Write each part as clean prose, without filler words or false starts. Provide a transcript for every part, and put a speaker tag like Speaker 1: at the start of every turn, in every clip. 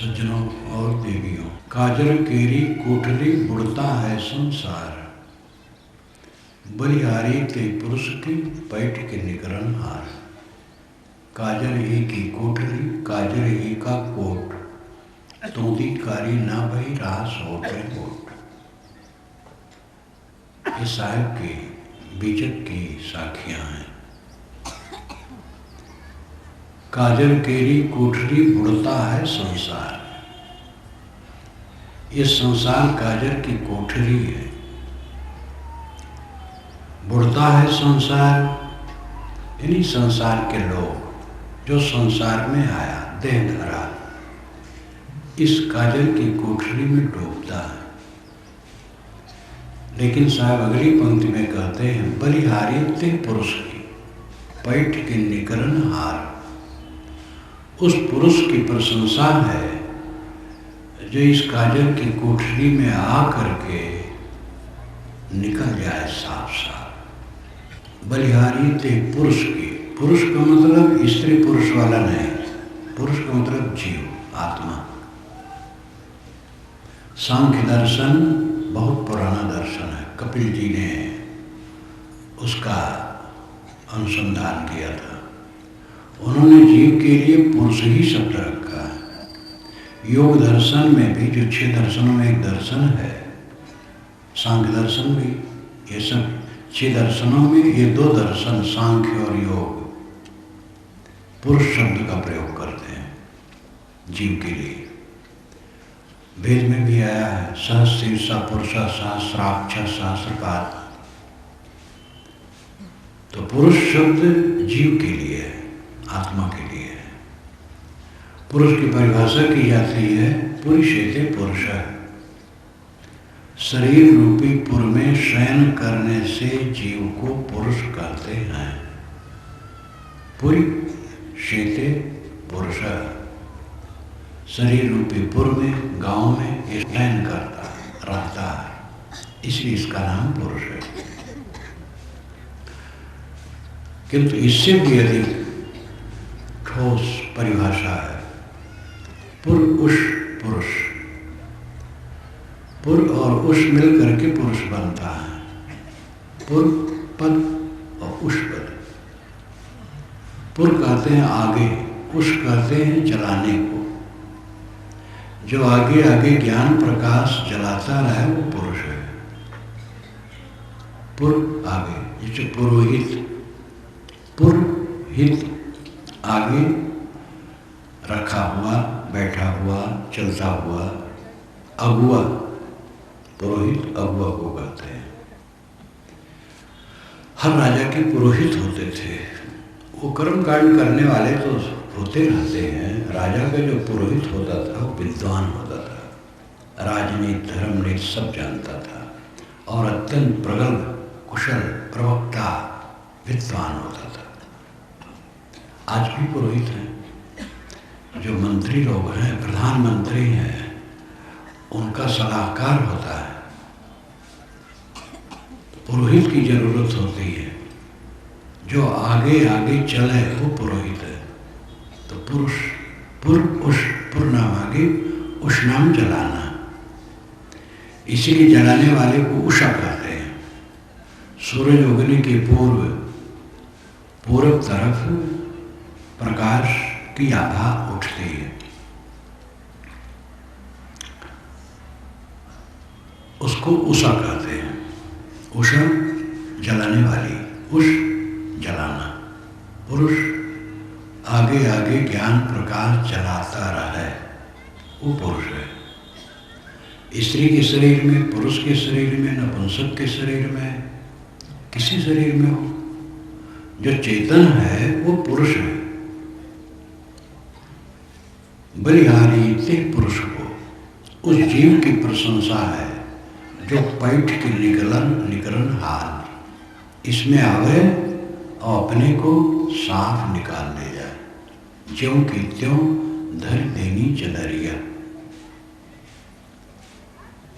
Speaker 1: सज्जनों और देवियों, काजर केरी कोठरी बुड़ता है संसार, बलिहारी ते पुरुष की पैठ के निकरन हार। काजर ही की कोठरी काजर ही का कोट, तोंदी कारी ना भई रहा सोट कोट। इस साहिब की बीजक की साखियां हैं। काजर केरी कोठरी बुड़ता है संसार। ये संसार काजर की कोठरी है। बुड़ता है संसार यानी संसार के लोग, जो संसार में आया देह धरा, इस काजर की कोठरी में डूबता है। लेकिन साहब अगली पंक्ति में कहते हैं, बलिहारी ते पुरुष की पैठ के निकरन हार। उस पुरुष की प्रशंसा है जो इस काजर की कोठरी में आ करके निकल जाए साफ साफ। बलिहारी ते पुरुष की, पुरुष का मतलब स्त्री पुरुष वाला नहीं, पुरुष का मतलब जीव, आत्मा। सांख्य दर्शन बहुत पुराना दर्शन है, कपिल जी ने उसका अनुसंधान किया था। उन्होंने जीव के लिए पुरुष ही शब्द रखा है। योग दर्शन में भी, जो 6 दर्शनों में एक दर्शन है, सांख्य दर्शन भी, ये सब 6 दर्शनों में ये 2 दर्शन सांख्य और योग पुरुष शब्द का प्रयोग करते हैं जीव के लिए। वेद में भी आया है, सहस्रीर्षा पुरुषा सहस्राक्ष सहस्रपाद। तो पुरुष शब्द जीव के लिए है, आत्मा के लिए है। पुरुष की परिभाषा की जाती है, पुरुषेते पुरुष, शरीर रूपी पुर में शयन करने से जीव को पुरुष कहते हैं। पुरुषेते पुरुष, शरीर रूपी पुर में, गांव में शयन करता रहता है, इसलिए इसका नाम पुरुष है। किंतु इससे भी अधिक ठोस परिभाषा है, पुरुष पुरुष। पुर और उष मिल करके पुरुष बनता है। पुर पद और उष पद। पुर कहते हैं आगे, उष कहते हैं जलाने को। जो आगे आगे ज्ञान प्रकाश जलाता रहे वो पुरुष है। पुर आगे, जैसे पुरोहित, पुरहित आगे रखा हुआ, बैठा हुआ, चलता हुआ, अगुआ, पुरोहित अगुआ को कहते हैं। हर राजा के पुरोहित होते थे। वो कर्मकांड करने वाले तो होते रहते हैं। राजा का जो पुरोहित होता था वो विद्वान होता था, राजनीति धर्मनीति सब जानता था और अत्यंत प्रगल्भ कुशल प्रवक्ता विद्वान होता था। आज भी पुरोहित हैं, जो मंत्री लोग हैं, प्रधानमंत्री हैं, उनका सलाहकार होता है। पुरोहित की जरूरत होती है, जो आगे आगे चले वो पुरोहित है। तो पुरुष, पुर उष, पुर नाम आगे, उष नाम जलाना, इसीलिए जलाने वाले को उषा कहते हैं। सूरज उगने के पूर्व पूरब तरफ प्रकाश की आभा उठती है, उसको उषा कहते हैं। उषा जलाने वाली, उष जलाना। पुरुष आगे आगे ज्ञान प्रकाश जलाता रहे, वो पुरुष है। स्त्री के शरीर में, पुरुष के शरीर में, नपुंसक के शरीर में, किसी शरीर में हो, जो चेतन है वो पुरुष है। बलिहारी ते पुरुष को, उस जीव की प्रशंसा है जो पैठ के निकलन हाल, इसमें आवे और अपने को साफ निकाल ले जाए। ज्यों की त्यों धर देनी चदरिया।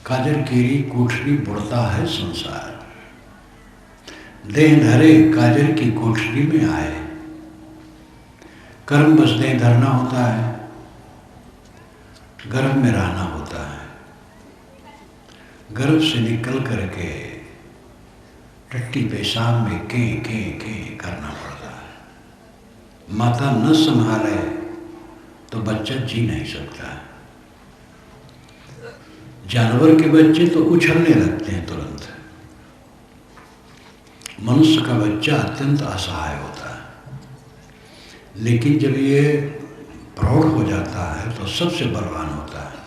Speaker 1: काजर केरी कोठरी बुड़ता है संसार। देह धरे काजर की कोठरी में आए। कर्म बस देह धरना होता है। गर्भ में रहना होता है, गर्भ से निकल करके टट्टी पेशाब में के करना पड़ता है। माता न संभाले तो बच्चा जी नहीं सकता है। जानवर के बच्चे तो उछलने लगते हैं तुरंत, मनुष्य का बच्चा अत्यंत असहाय होता है। लेकिन जब ये प्रौढ़ हो जाता है तो सबसे बलवान होता है।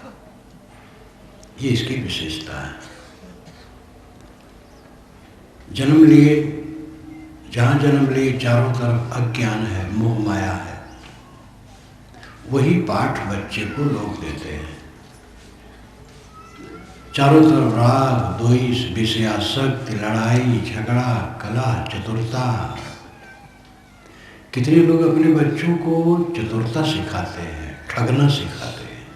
Speaker 1: ये इसकी विशेषता है। जन्म लिए, जहाँ जन्म लिए चारों तरफ अज्ञान है, मोह माया है। वही पाठ बच्चे को लोग देते हैं। चारों तरफ राग, द्वेष, विषयासक्ति, लड़ाई, झगड़ा, कलह, चतुरता। कितने लोग अपने बच्चों को चतुरता सिखाते हैं, ठगना सिखाते हैं,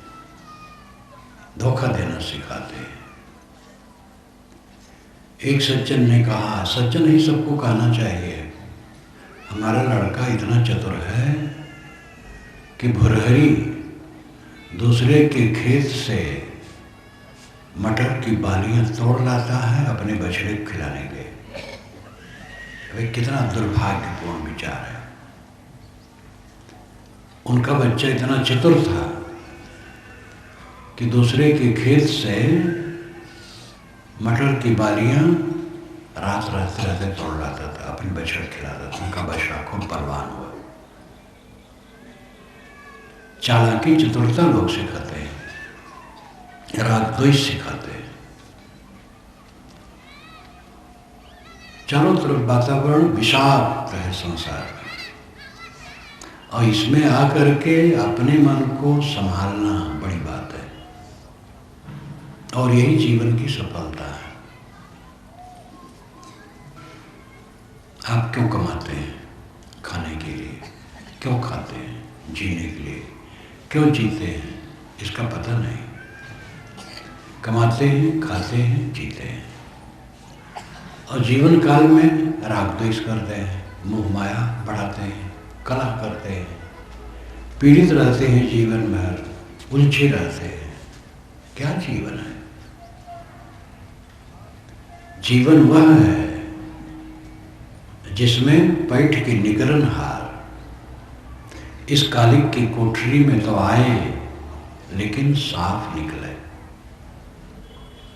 Speaker 1: धोखा देना सिखाते हैं। एक सज्जन ने कहा, सज्जन ही सबको कहना चाहिए, हमारा लड़का इतना चतुर है कि भुरहरी दूसरे के खेत से मटर की बालियां तोड़ लाता है अपने बछड़े को खिलाने के लिए। वे कितना दुर्भाग्यपूर्ण विचार है। उनका बच्चा इतना चतुर था कि दूसरे के खेत से मटर की बालियां रात रहते रहते तोड़ लाता था, अपनी बछड़ा खिलाता था। उनका बछड़ा खूब बलवान हुआ। चालाकी, चतुरता लोग सिखाते हैं, राग द्वेष सिखाते हैं। चारों तरफ वातावरण विषाक्त है संसार में, और इसमें आकर के अपने मन को संभालना बड़ी बात है, और यही जीवन की सफलता है। आप क्यों कमाते हैं? खाने के लिए। क्यों खाते हैं? जीने के लिए। क्यों जीते हैं? इसका पता नहीं। कमाते हैं, खाते हैं, जीते हैं, और जीवन काल में राग द्वेष करते हैं, मोह माया बढ़ाते हैं, कलह करते हैं, पीड़ित रहते हैं, जीवन भर उलझे रहते हैं। क्या जीवन है? जीवन वह है जिसमें पैठ के निगरन हार इस कालिक की कोठरी में तो आए लेकिन साफ निकले।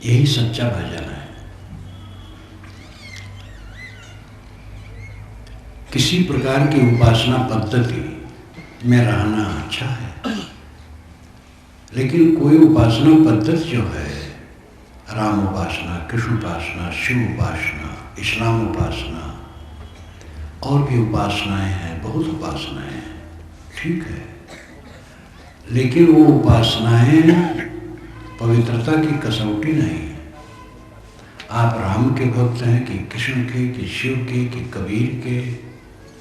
Speaker 1: यही सच्चा भजन है। किसी प्रकार की उपासना पद्धति में रहना अच्छा है, लेकिन कोई उपासना पद्धति जो है, राम उपासना, कृष्ण उपासना, शिव उपासना, इस्लाम उपासना, और भी उपासनाएं हैं, बहुत उपासनाएं हैं, ठीक है, लेकिन वो उपासनाएं पवित्रता की कसौटी नहीं है। आप राम के भक्त हैं कि कृष्ण के, कि शिव के, कि कबीर के,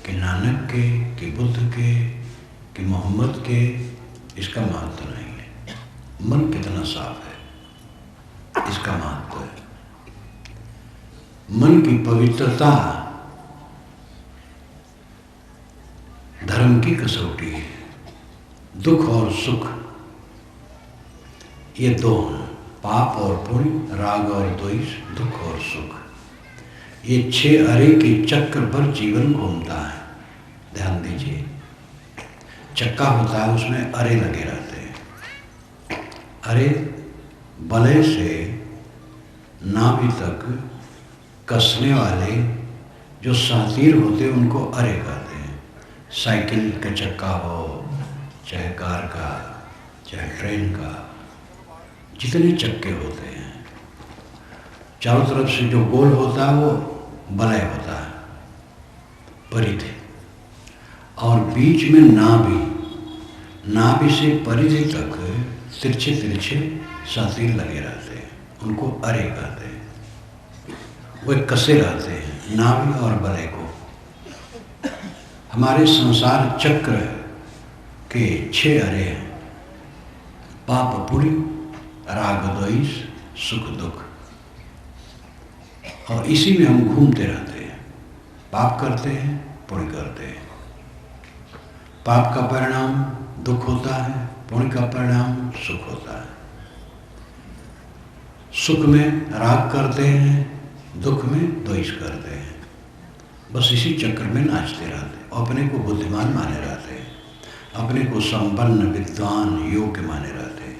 Speaker 1: कि नानक के, कि बुद्ध के, कि मोहम्मद के, इसका महत्व नहीं है। मन कितना साफ है, इसका महत्व है। मन की पवित्रता धर्म की कसौटी है। दुख और सुख ये दो हैं, पाप और पुण्य, राग और द्वेष, दुख और सुख। ये 6 अरे के चक्र पर जीवन घूमता है। ध्यान दीजिए, चक्का होता है, उसमें अरे लगे रहते हैं। अरे बले से नाभि तक कसने वाले जो साथीर होते हैं उनको अरे कहते हैं। साइकिल का चक्का हो, चाहे कार का, चाहे ट्रेन का, जितने चक्के होते हैं, चारों तरफ से जो गोल होता है वो बलय होता है, परिधि, और बीच में नाभि, नाभि से परिधि तक तिरछे तिरछे साथीर लगे रहते हैं, उनको अरे कहते हैं। वे कसे रहते हैं नाभि और बलय को। हमारे संसार चक्र के 6 अरे हैं, पाप पुण्य, राग द्वेष, सुख दुख, और इसी में हम घूमते रहते हैं। पाप करते हैं, पुण्य करते हैं। पाप का परिणाम दुख होता है, पुण्य का परिणाम सुख होता है। सुख में राग करते हैं, दुख में द्वेष करते हैं, बस इसी चक्कर में नाचते रहते हैं, अपने को बुद्धिमान माने रहते हैं, अपने को संपन्न विद्वान योग्य माने रहते हैं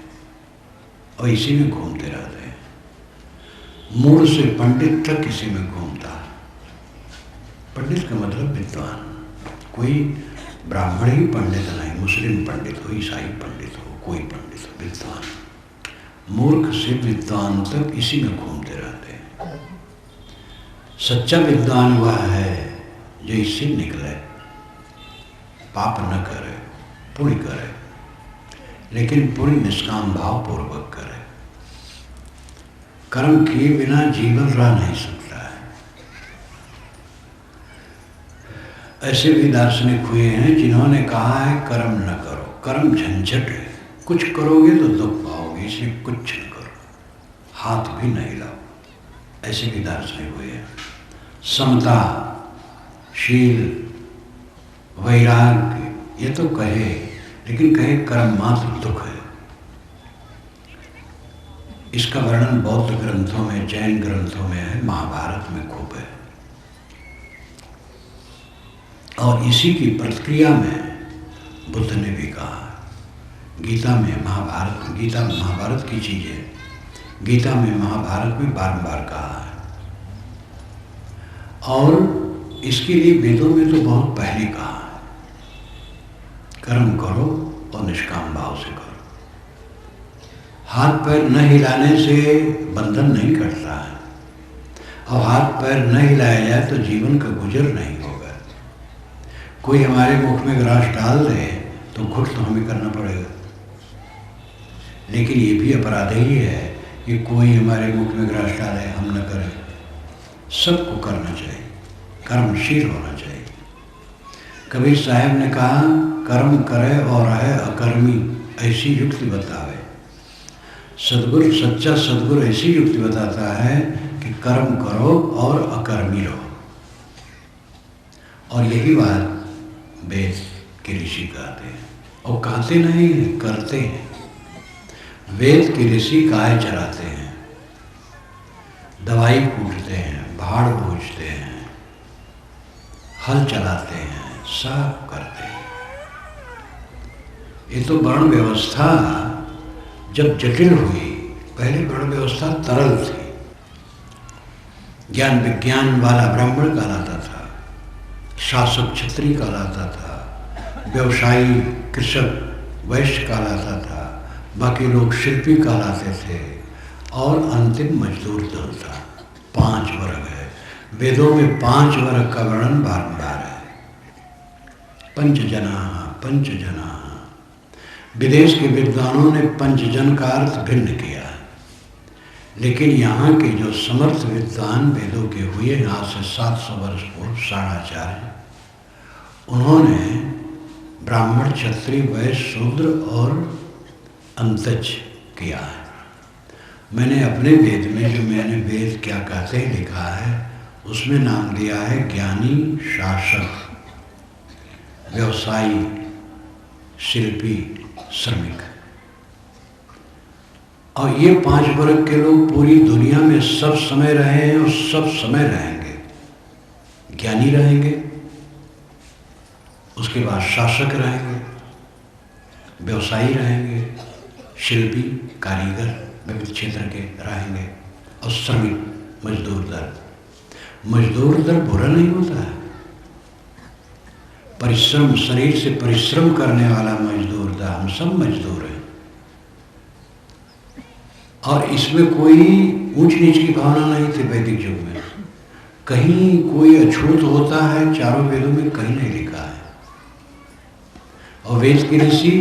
Speaker 1: और इसी में घूमते रहते हैं। मूल से पंडित तक इसी में घूमता है। पंडित का मतलब विद्वान, कोई ब्राह्मण ही पंडित नहीं, मुस्लिम पंडित हो, ईसाई पंडित हो, कोई पंडित हो, विद्वान। मूर्ख से विद्वान तक इसी में घूमते रहते हैं। सच्चा विद्वान वह है जो इससे निकले, पाप न करे, पुण्य करे, लेकिन पुण्य निष्काम भाव पूर्वक करे। कर्म किए बिना जीवन रह नहीं सकता है। ऐसे भी दार्शनिक हुए हैं जिन्होंने कहा है कर्म न करो, कर्म झंझट है, कुछ करोगे तो दुख पाओगे, इसलिए कुछ न करो, हाथ भी नहीं लाओ। ऐसे भी दार्शनिक हुए हैं। समता, शील, वैराग्य ये तो कहे, लेकिन कहे कर्म मात्र दुख है। इसका वर्णन बौद्ध ग्रंथों में, जैन ग्रंथों में है, महाभारत में खूब है। और इसी की प्रतिक्रिया में बुद्ध ने भी कहा, गीता में, महाभारत, गीता महाभारत की चीजें गीता में, महाभारत में बारंबार कहा है। और इसके लिए वेदों में तो बहुत पहले कहा है, कर्म करो और निष्काम भाव से करो। हाथ पैर न हिलाने से बंधन नहीं कटता है, और हाथ पैर न हिलाया जाए तो जीवन का गुजर नहीं होगा। कोई हमारे मुख में ग्रास डाल दे तो घुट तो हमें करना पड़ेगा, लेकिन ये भी अपराध ही है कि कोई हमारे मुख में ग्रास डाले हम न करें। सबको करना चाहिए, कर्मशील होना चाहिए। कबीर साहब ने कहा, कर्म करे और रहे अकर्मी, ऐसी युक्ति बतावे। सदगुरु, सच्चा सदगुरु ऐसी युक्ति बताता है कि कर्म करो और अकर्मी रहो। और यही बात वेद के ऋषि कहते हैं, और कहते नहीं हैं, करते हैं। वेद के ऋषि गाय चराते हैं, दवाई कूटते हैं, भाड़ भूजते हैं, हल चलाते हैं, सब करते हैं। ये तो वर्ण व्यवस्था जब जटिल हुई, पहले वर्ण व्यवस्था तरल थी। ज्ञान विज्ञान वाला ब्राह्मण कहलाता था, शासक क्षत्रिय कहलाता था, व्यवसायी कृषक वैश्य कहलाता था, बाकी लोग शिल्पी कहलाते थे, और अंतिम मजदूर दल था। 5 वर्ग है। वेदों में 5 वर्ग का वर्णन बारंबार है। पंचजना। विदेश के विद्वानों ने पंचजन का अर्थ भिन्न किया, लेकिन यहाँ के जो समर्थ विद्वान वेदों के हुए, आज से 700 वर्ष पूर्व साढ़ाचार्य, उन्होंने ब्राह्मण, क्षत्रिय, वैश्य, शूद्र और अंतज किया है। मैंने अपने वेद में, जो मैंने वेद क्या कहते हैं लिखा है, उसमें नाम दिया है ज्ञानी, शासक, व्यवसायी, शिल्पी, श्रमिक। और ये 5 वर्ग के लोग पूरी दुनिया में सब समय रहे हैं और सब समय रहेंगे। ज्ञानी रहेंगे, उसके बाद शासक रहेंगे, व्यवसायी रहेंगे, शिल्पी, कारीगर विविध क्षेत्र के रहेंगे, और श्रमिक, मजदूर दल। मजदूर दल बुरा नहीं होता है। परिश्रम, शरीर से परिश्रम करने वाला मजदूर दल, हम सब मजदूर हैं। और इसमें कोई ऊंच नीच की भावना नहीं थी वैदिक युग में। कहीं कोई अछूत होता है, चारों वेदों में कहीं नहीं लिखा है। और वेद के ऋषि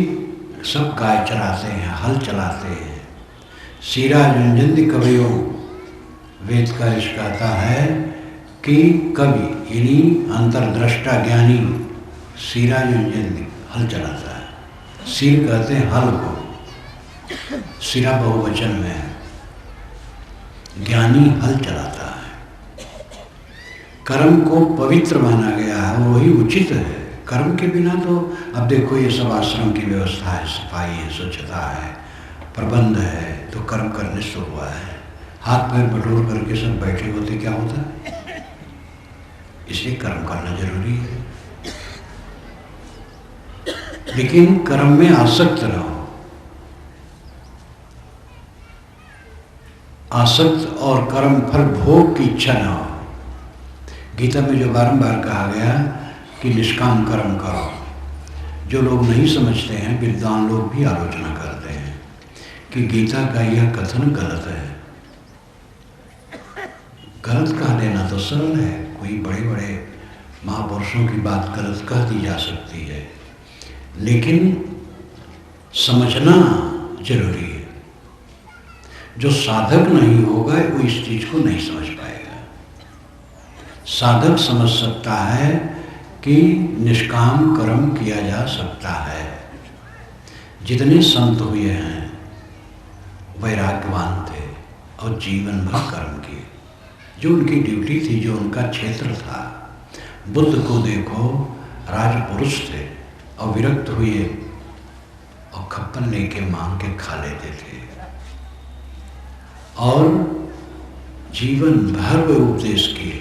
Speaker 1: सब गाय चराते हैं, हल चलाते हैं। सीरा जुंजंदी कवियों, वेद का ऋषि कहता है कि कवि यानी अंतर्दृष्टा ज्ञानी सीरा जुंजंदी हल चलाता है। सीर कहते हैं हल को, सिरा बहुवचन में है। ज्ञानी हल चलाता है। कर्म को पवित्र माना गया है, वही उचित है। कर्म के बिना तो अब देखो ये सब आश्रम की व्यवस्था है, सफाई है, स्वच्छता है, प्रबंध है, तो कर्म करने से हुआ है। हाथ पैर बटोर करके सब बैठे होते क्या होता? इसलिए कर्म करना जरूरी है। लेकिन कर्म में आसक्त न हो। आसक्त और कर्म फल भोग की इच्छा न हो। गीता में जो बारंबार कहा गया कि निष्काम कर्म करो, जो लोग नहीं समझते हैं, विद्वान लोग भी आलोचना करते हैं कि गीता का यह कथन गलत है। गलत कह देना तो सरल है, कोई बड़े बड़े महापुरुषों की बात गलत कह दी जा सकती है, लेकिन समझना जरूरी है। जो साधक नहीं होगा वो इस चीज को नहीं समझ पाएगा। साधक समझ सकता है कि निष्काम कर्म किया जा सकता है। जितने संत हुए हैं वैराग्यवान थे और जीवन भर कर्म किए, जो उनकी ड्यूटी थी, जो उनका क्षेत्र था। बुद्ध को देखो, राजपुरुष थे और विरक्त हुए और खप्पन लेके मांग के खा लेते थे, और जीवन भर वे उपदेश किए।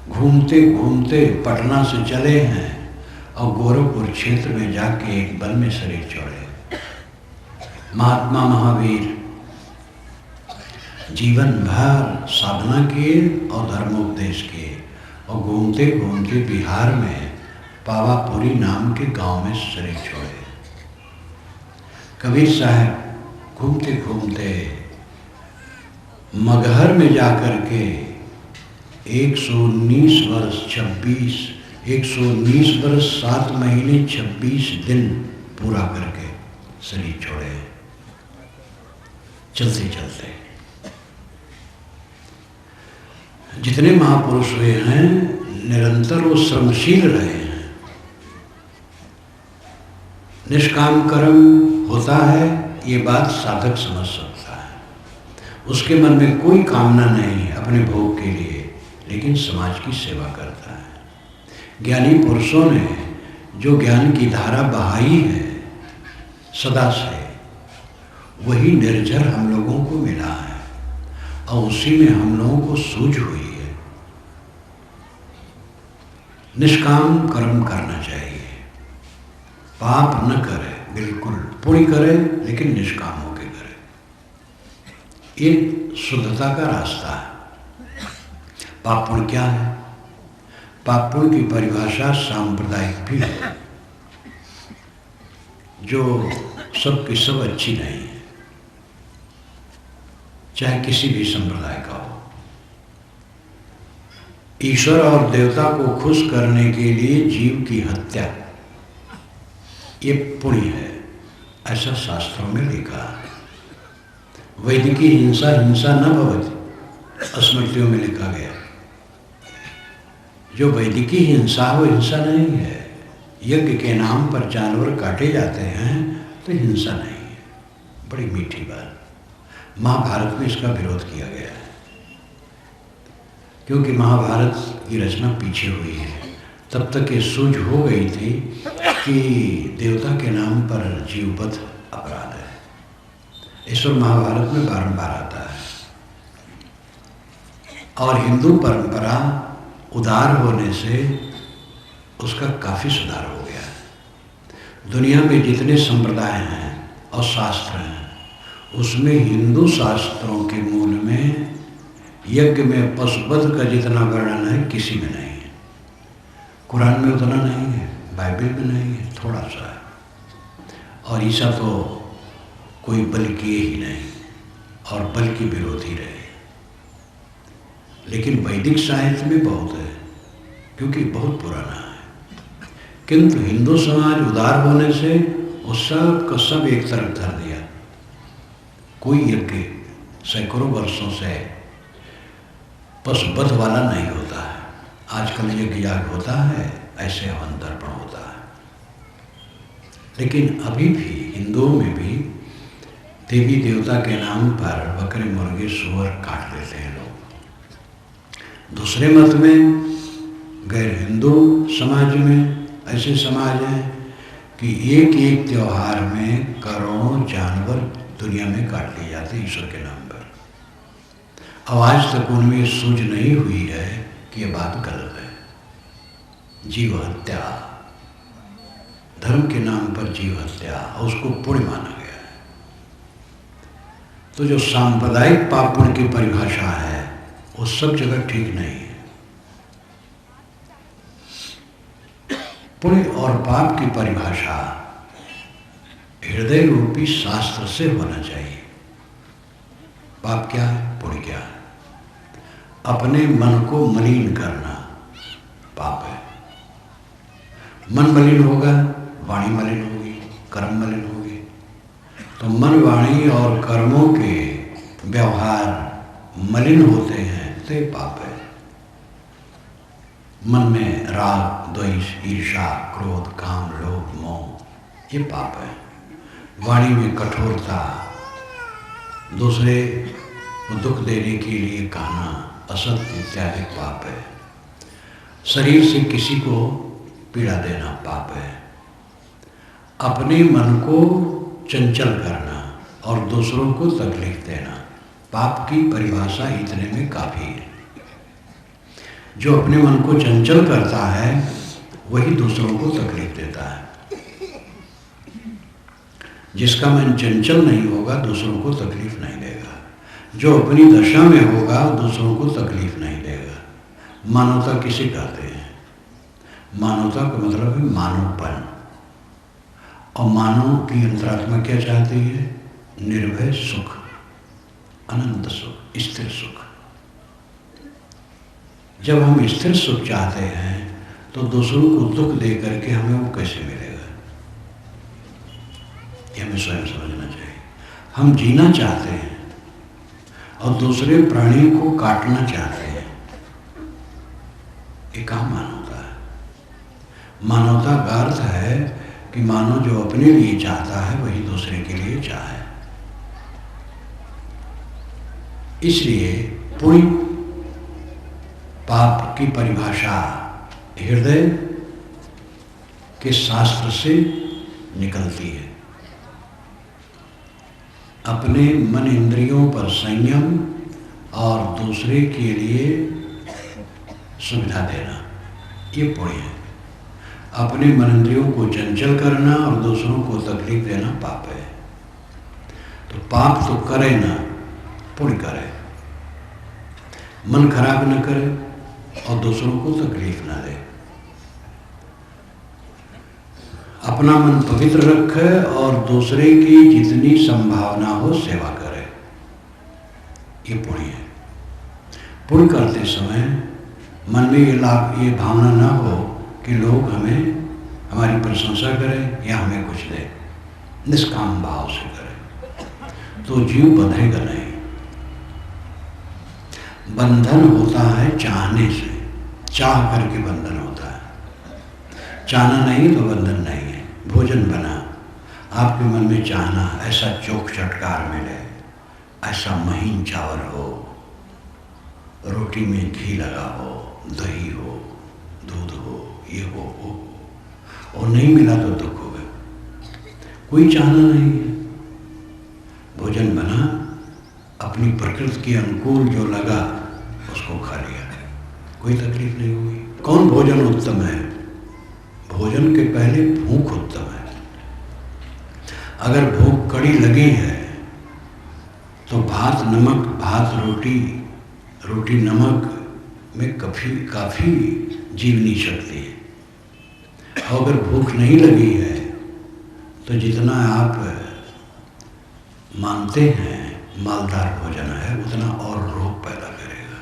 Speaker 1: घूमते घूमते पटना से चले हैं और गोरखपुर क्षेत्र में जाके एक वन में शरीर छोड़े। महात्मा महावीर जीवन भर साधना किए और धर्मोपदेश किए, और घूमते घूमते बिहार में पावापुरी नाम के गांव में शरीर छोड़े। कबीर साहब घूमते घूमते मगहर में जाकर के 119 वर्ष 7 महीने 26 दिन पूरा करके शरीर छोड़े। चलते चलते जितने महापुरुष हुए हैं निरंतर वो श्रमशील रहे हैं। निष्काम कर्म होता है, ये बात साधक समझ सकता है। उसके मन में कोई कामना नहीं अपने भोग के लिए, लेकिन समाज की सेवा करता है। ज्ञानी पुरुषों ने जो ज्ञान की धारा बहाई है सदा से, वही निर्झर हम लोगों को मिला है और उसी में हम लोगों को सूझ हुई है। निष्काम कर्म करना चाहिए, पाप न करे, बिल्कुल पुण्य करे लेकिन निष्काम होकर करे। ये शुद्धता का रास्ता है। पाप पुण्य क्या है? पाप पुण्य की परिभाषा सांप्रदायिक भी है, जो सबकी सब अच्छी नहीं है, चाहे किसी भी संप्रदाय का हो। ईश्वर और देवता को खुश करने के लिए जीव की हत्या, ये पुण्य है, ऐसा शास्त्रों में लिखा है। वैदिकी हिंसा हिंसा न भवति, स्मृतियों में लिखा गया। जो वैदिकी हिंसा वो हिंसा नहीं है। यज्ञ के नाम पर जानवर काटे जाते हैं तो हिंसा नहीं है। बड़ी मीठी बात। महाभारत में इसका विरोध किया गया है, क्योंकि महाभारत की रचना पीछे हुई है। तब तक ये सूझ हो गई थी कि देवता के नाम पर जीववध अपराध है। ईश्वर महाभारत में बारंबार आता है। और हिंदू परंपरा उदार होने से उसका काफ़ी सुधार हो गया है। दुनिया में जितने संप्रदाय हैं और शास्त्र हैं, उसमें हिंदू शास्त्रों के मूल में यज्ञ में पशुवध का जितना वर्णन है किसी में नहीं है। कुरान में उतना नहीं है, बाइबल में नहीं है, थोड़ा सा है। और ईसा तो कोई बल किए ही नहीं और बल के विरोधी रहे। लेकिन वैदिक साहित्य में बहुत है, क्योंकि बहुत पुराना है। किंतु हिंदू समाज उदार होने से वो सब का सब एक तरफ धर दिया। कोई यज्ञ सैकड़ों वर्षों से पशुवध वाला नहीं होता है। आजकल यज्ञ याग होता है, ऐसे हवन तर्पण होता है। लेकिन अभी भी हिंदुओं में भी देवी देवता के नाम पर बकरे मुर्गे सूअर काट लेते हैं लोग। दूसरे मत में, गैर हिंदू समाज में ऐसे समाज हैं कि एक एक त्योहार में करोड़ों जानवर दुनिया में काट लिए जाते हैं ईश्वर के नाम पर। अब आज तक उनमें सूझ नहीं हुई है कि ये बात गलत है। जीव हत्या, धर्म के नाम पर जीव हत्या, और उसको पुण्य माना गया है। तो जो सांप्रदायिक पाप पुण्य की परिभाषा है वो सब जगह ठीक नहीं है। पुण्य और पाप की परिभाषा हृदय रूपी शास्त्र से होना चाहिए। पाप क्या है, पुण्य क्या है? अपने मन को मलिन करना पाप है। मन मलिन होगा, वाणी मलिन होगी, कर्म मलिन होगी। तो मन, वाणी और कर्मों के व्यवहार मलिन होते हैं तो ये पाप है। मन में राग, द्वेष, ईर्ष्या, क्रोध, काम, लोभ, मोह, ये पाप है। वाणी में कठोरता, दूसरे को दुख देने के लिए कहना, असत्य इत्यादि पाप है। शरीर से किसी को पीड़ा देना पाप है। अपने मन को चंचल करना और दूसरों को तकलीफ देना, पाप की परिभाषा इतने में काफी है। जो अपने मन को चंचल करता है वही दूसरों को तकलीफ देता है। जिसका मन चंचल नहीं होगा दूसरों को तकलीफ नहीं देगा। जो अपनी दशा में होगा दूसरों को तकलीफ नहीं देगा। मानवता किसे कहते हैं? मानवता का मतलब है मानवपन। और मानव की अंतरात्मा क्या चाहती है? निर्भय सुख, अनंत सुख, स्थिर सुख। जब हम स्थिर सुख चाहते हैं तो दूसरों को दुख दे करके हमें वो कैसे मिलेगा? ये हमें स्वयं समझना चाहिए। हम जीना चाहते हैं और दूसरे प्राणी को काटना चाहते हैं, ये कहाँ मानवता है? मानवता का अर्थ है कि मानव जो अपने लिए चाहता है वही दूसरे के लिए चाहे। इसलिए पुण्य पाप की परिभाषा हृदय के शास्त्र से निकलती है। अपने मन इंद्रियों पर संयम और दूसरे के लिए सुविधा देना, ये पुण्य है। अपने मन इंद्रियों को चंचल करना और दूसरों को तकलीफ देना पाप है। तो पाप तो करे ना, पुण्य करे। मन खराब न करे और दूसरों को तकलीफ ना दे। अपना मन पवित्र रखे और दूसरे की जितनी संभावना हो सेवा करे, ये पुण्य है। पुण्य करते समय मन में ये भावना ना हो कि लोग हमारी प्रशंसा करें या हमें कुछ दे। निष्काम भाव से करें तो जीव बंधेगा नहीं। बंधन होता है चाहने से, चाह करके बंधन होता है। चाहना नहीं तो बंधन नहीं है। भोजन बना, आपके मन में चाहना ऐसा चोख चटकार मिले, ऐसा महीन चावल हो, रोटी में घी लगा हो, दही हो, दूध हो, ये हो वो हो, और नहीं मिला तो दुख होगा। कोई चाहना नहीं है। भोजन बना, अपनी प्रकृति के अनुकूल जो लगा उसको खा लिया, कोई तकलीफ नहीं हुई। कौन भोजन उत्तम है? भोजन के पहले भूख उत्तम है। अगर भूख कड़ी लगी है तो भात नमक, भात रोटी, रोटी नमक में काफी जीवनी शक्ति है। और अगर भूख नहीं लगी है तो जितना आप मानते हैं मालदार भोजन है उतना और रोग पैदा करेगा।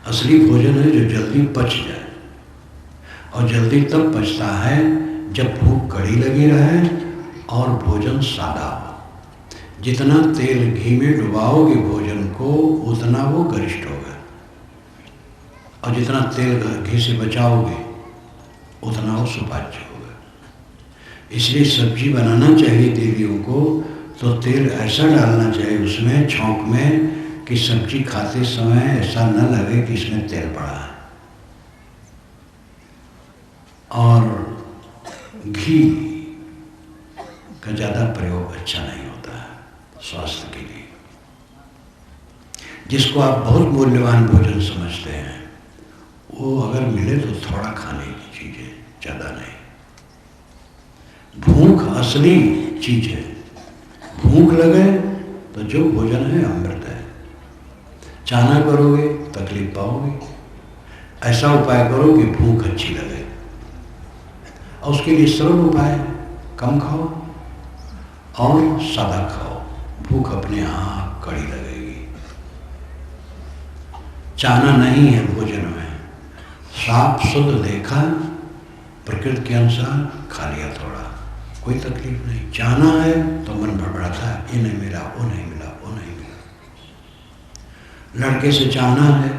Speaker 1: असली भोजन है जो जल्दी पच जाए, और जल्दी तब पचता है जब भूख कड़ी लगी रहे और भोजन सादा हो। जितना तेल घी में डुबाओगे भोजन को उतना वो गरिष्ठ होगा, और जितना तेल घी से बचाओगे उतना वो सुपाच्य होगा। इसलिए सब्जी बनाना चाहिए देवियों को तो तेल ऐसा डालना चाहिए उसमें छौंक में कि सब्जी खाते समय ऐसा न लगे कि इसमें तेल पड़ा है। और घी का ज़्यादा प्रयोग अच्छा नहीं होता है स्वास्थ्य के लिए। जिसको आप बहुत मूल्यवान भोजन समझते हैं वो अगर मिले तो थोड़ा खाने की चीज़ है, ज़्यादा नहीं। भूख असली चीज है। भूख लगे तो जो भोजन है अमृत है। चाहना करोगे तकलीफ पाओगे। ऐसा उपाय करो कि भूख अच्छी लगे, और उसके लिए सरल उपाय है, कम खाओ और सादा खाओ, भूख अपने आप कड़ी लगेगी। चाहना नहीं है भोजन में, साफ शुद्ध देखा, प्रकृति के अनुसार खा लिया थोड़ा, कोई तकलीफ नहीं। चाहना है तो मन भड़बड़ाता है, ये नहीं मिला, वो नहीं मिला, वो नहीं मिला। लड़के से चाहना है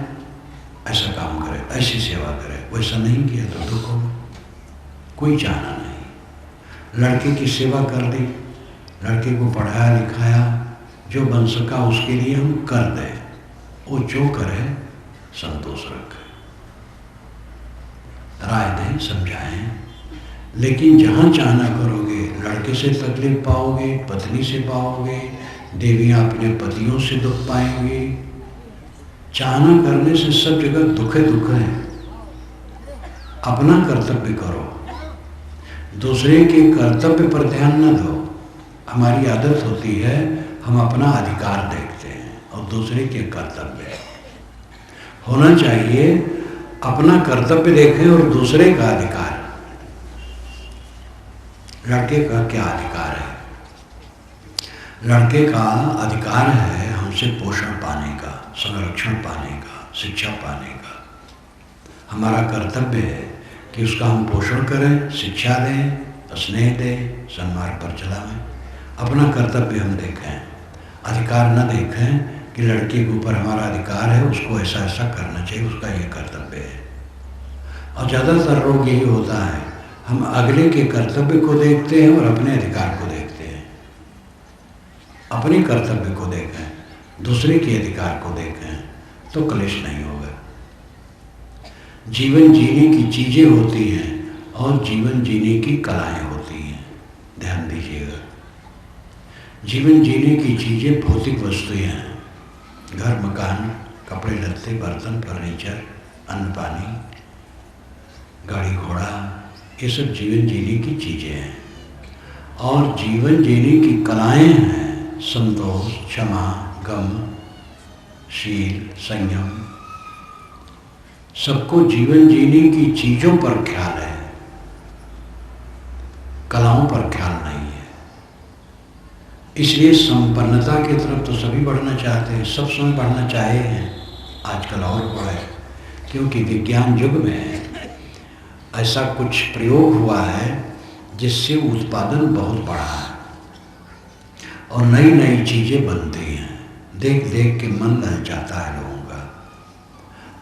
Speaker 1: ऐसा काम करे, ऐसी सेवा करे, वैसा नहीं किया तो दुख होगा। कोई चाहना नहीं। लड़के की सेवा कर दी, लड़के को पढ़ाया लिखाया, जो बन सका उसके लिए हम कर दें, वो जो करे संतोष रखे, राय दें, समझाएं। लेकिन जहाँ चाहना करोगे, लड़के से तकलीफ पाओगे, पत्नी से पाओगे, देवियाँ अपने पतियों से दुख पाएंगी। चाहना करने से सब जगह दुख है। अपना कर्तव्य करो, दूसरे के कर्तव्य पर ध्यान न दो। हमारी आदत होती है हम अपना अधिकार देखते हैं और दूसरे के कर्तव्य। होना चाहिए अपना कर्तव्य देखें और दूसरे का अधिकार। लड़के का क्या अधिकार है? लड़के का अधिकार है हमसे पोषण पाने का, संरक्षण पाने का, शिक्षा पाने का। हमारा कर्तव्य है कि उसका हम पोषण करें, शिक्षा दें, स्नेह दें, सन्मार्ग पर चलाएं। अपना कर्तव्य हम देखें, अधिकार न देखें कि लड़के के ऊपर हमारा अधिकार है, उसको ऐसा ऐसा करना चाहिए, उसका ये कर्तव्य है। और ज़्यादातर रोग यही होता है, हम अगले के कर्तव्य को देखते हैं और अपने अधिकार को देखते हैं। अपने कर्तव्य को देखें, दूसरे के अधिकार को देखें, तो क्लेश नहीं होगा। जीवन जीने की चीज़ें होती हैं और जीवन जीने की कलाएं होती हैं, ध्यान दीजिएगा। जीवन जीने की चीज़ें भौतिक वस्तुएं हैं, घर मकान, कपड़े लत्ते, बर्तन, फर्नीचर, अन्न पानी, गाड़ी घोड़ा, ये सब जीवन जीने की चीज़ें हैं। और जीवन जीने की कलाएं हैं संतोष, क्षमा, गम, शील, संयम। सबको जीवन जीने की चीज़ों पर ख्याल है, कलाओं पर ख्याल नहीं है। इसलिए संपन्नता की तरफ तो सभी बढ़ना चाहते हैं, सब समय बढ़ना चाहे हैं, आजकल और बढ़े, क्योंकि विज्ञान युग में ऐसा कुछ प्रयोग हुआ है जिससे उत्पादन बहुत बढ़ा है और नई नई चीज़ें बनती हैं। देख देख के मन लल जाता है लोगों का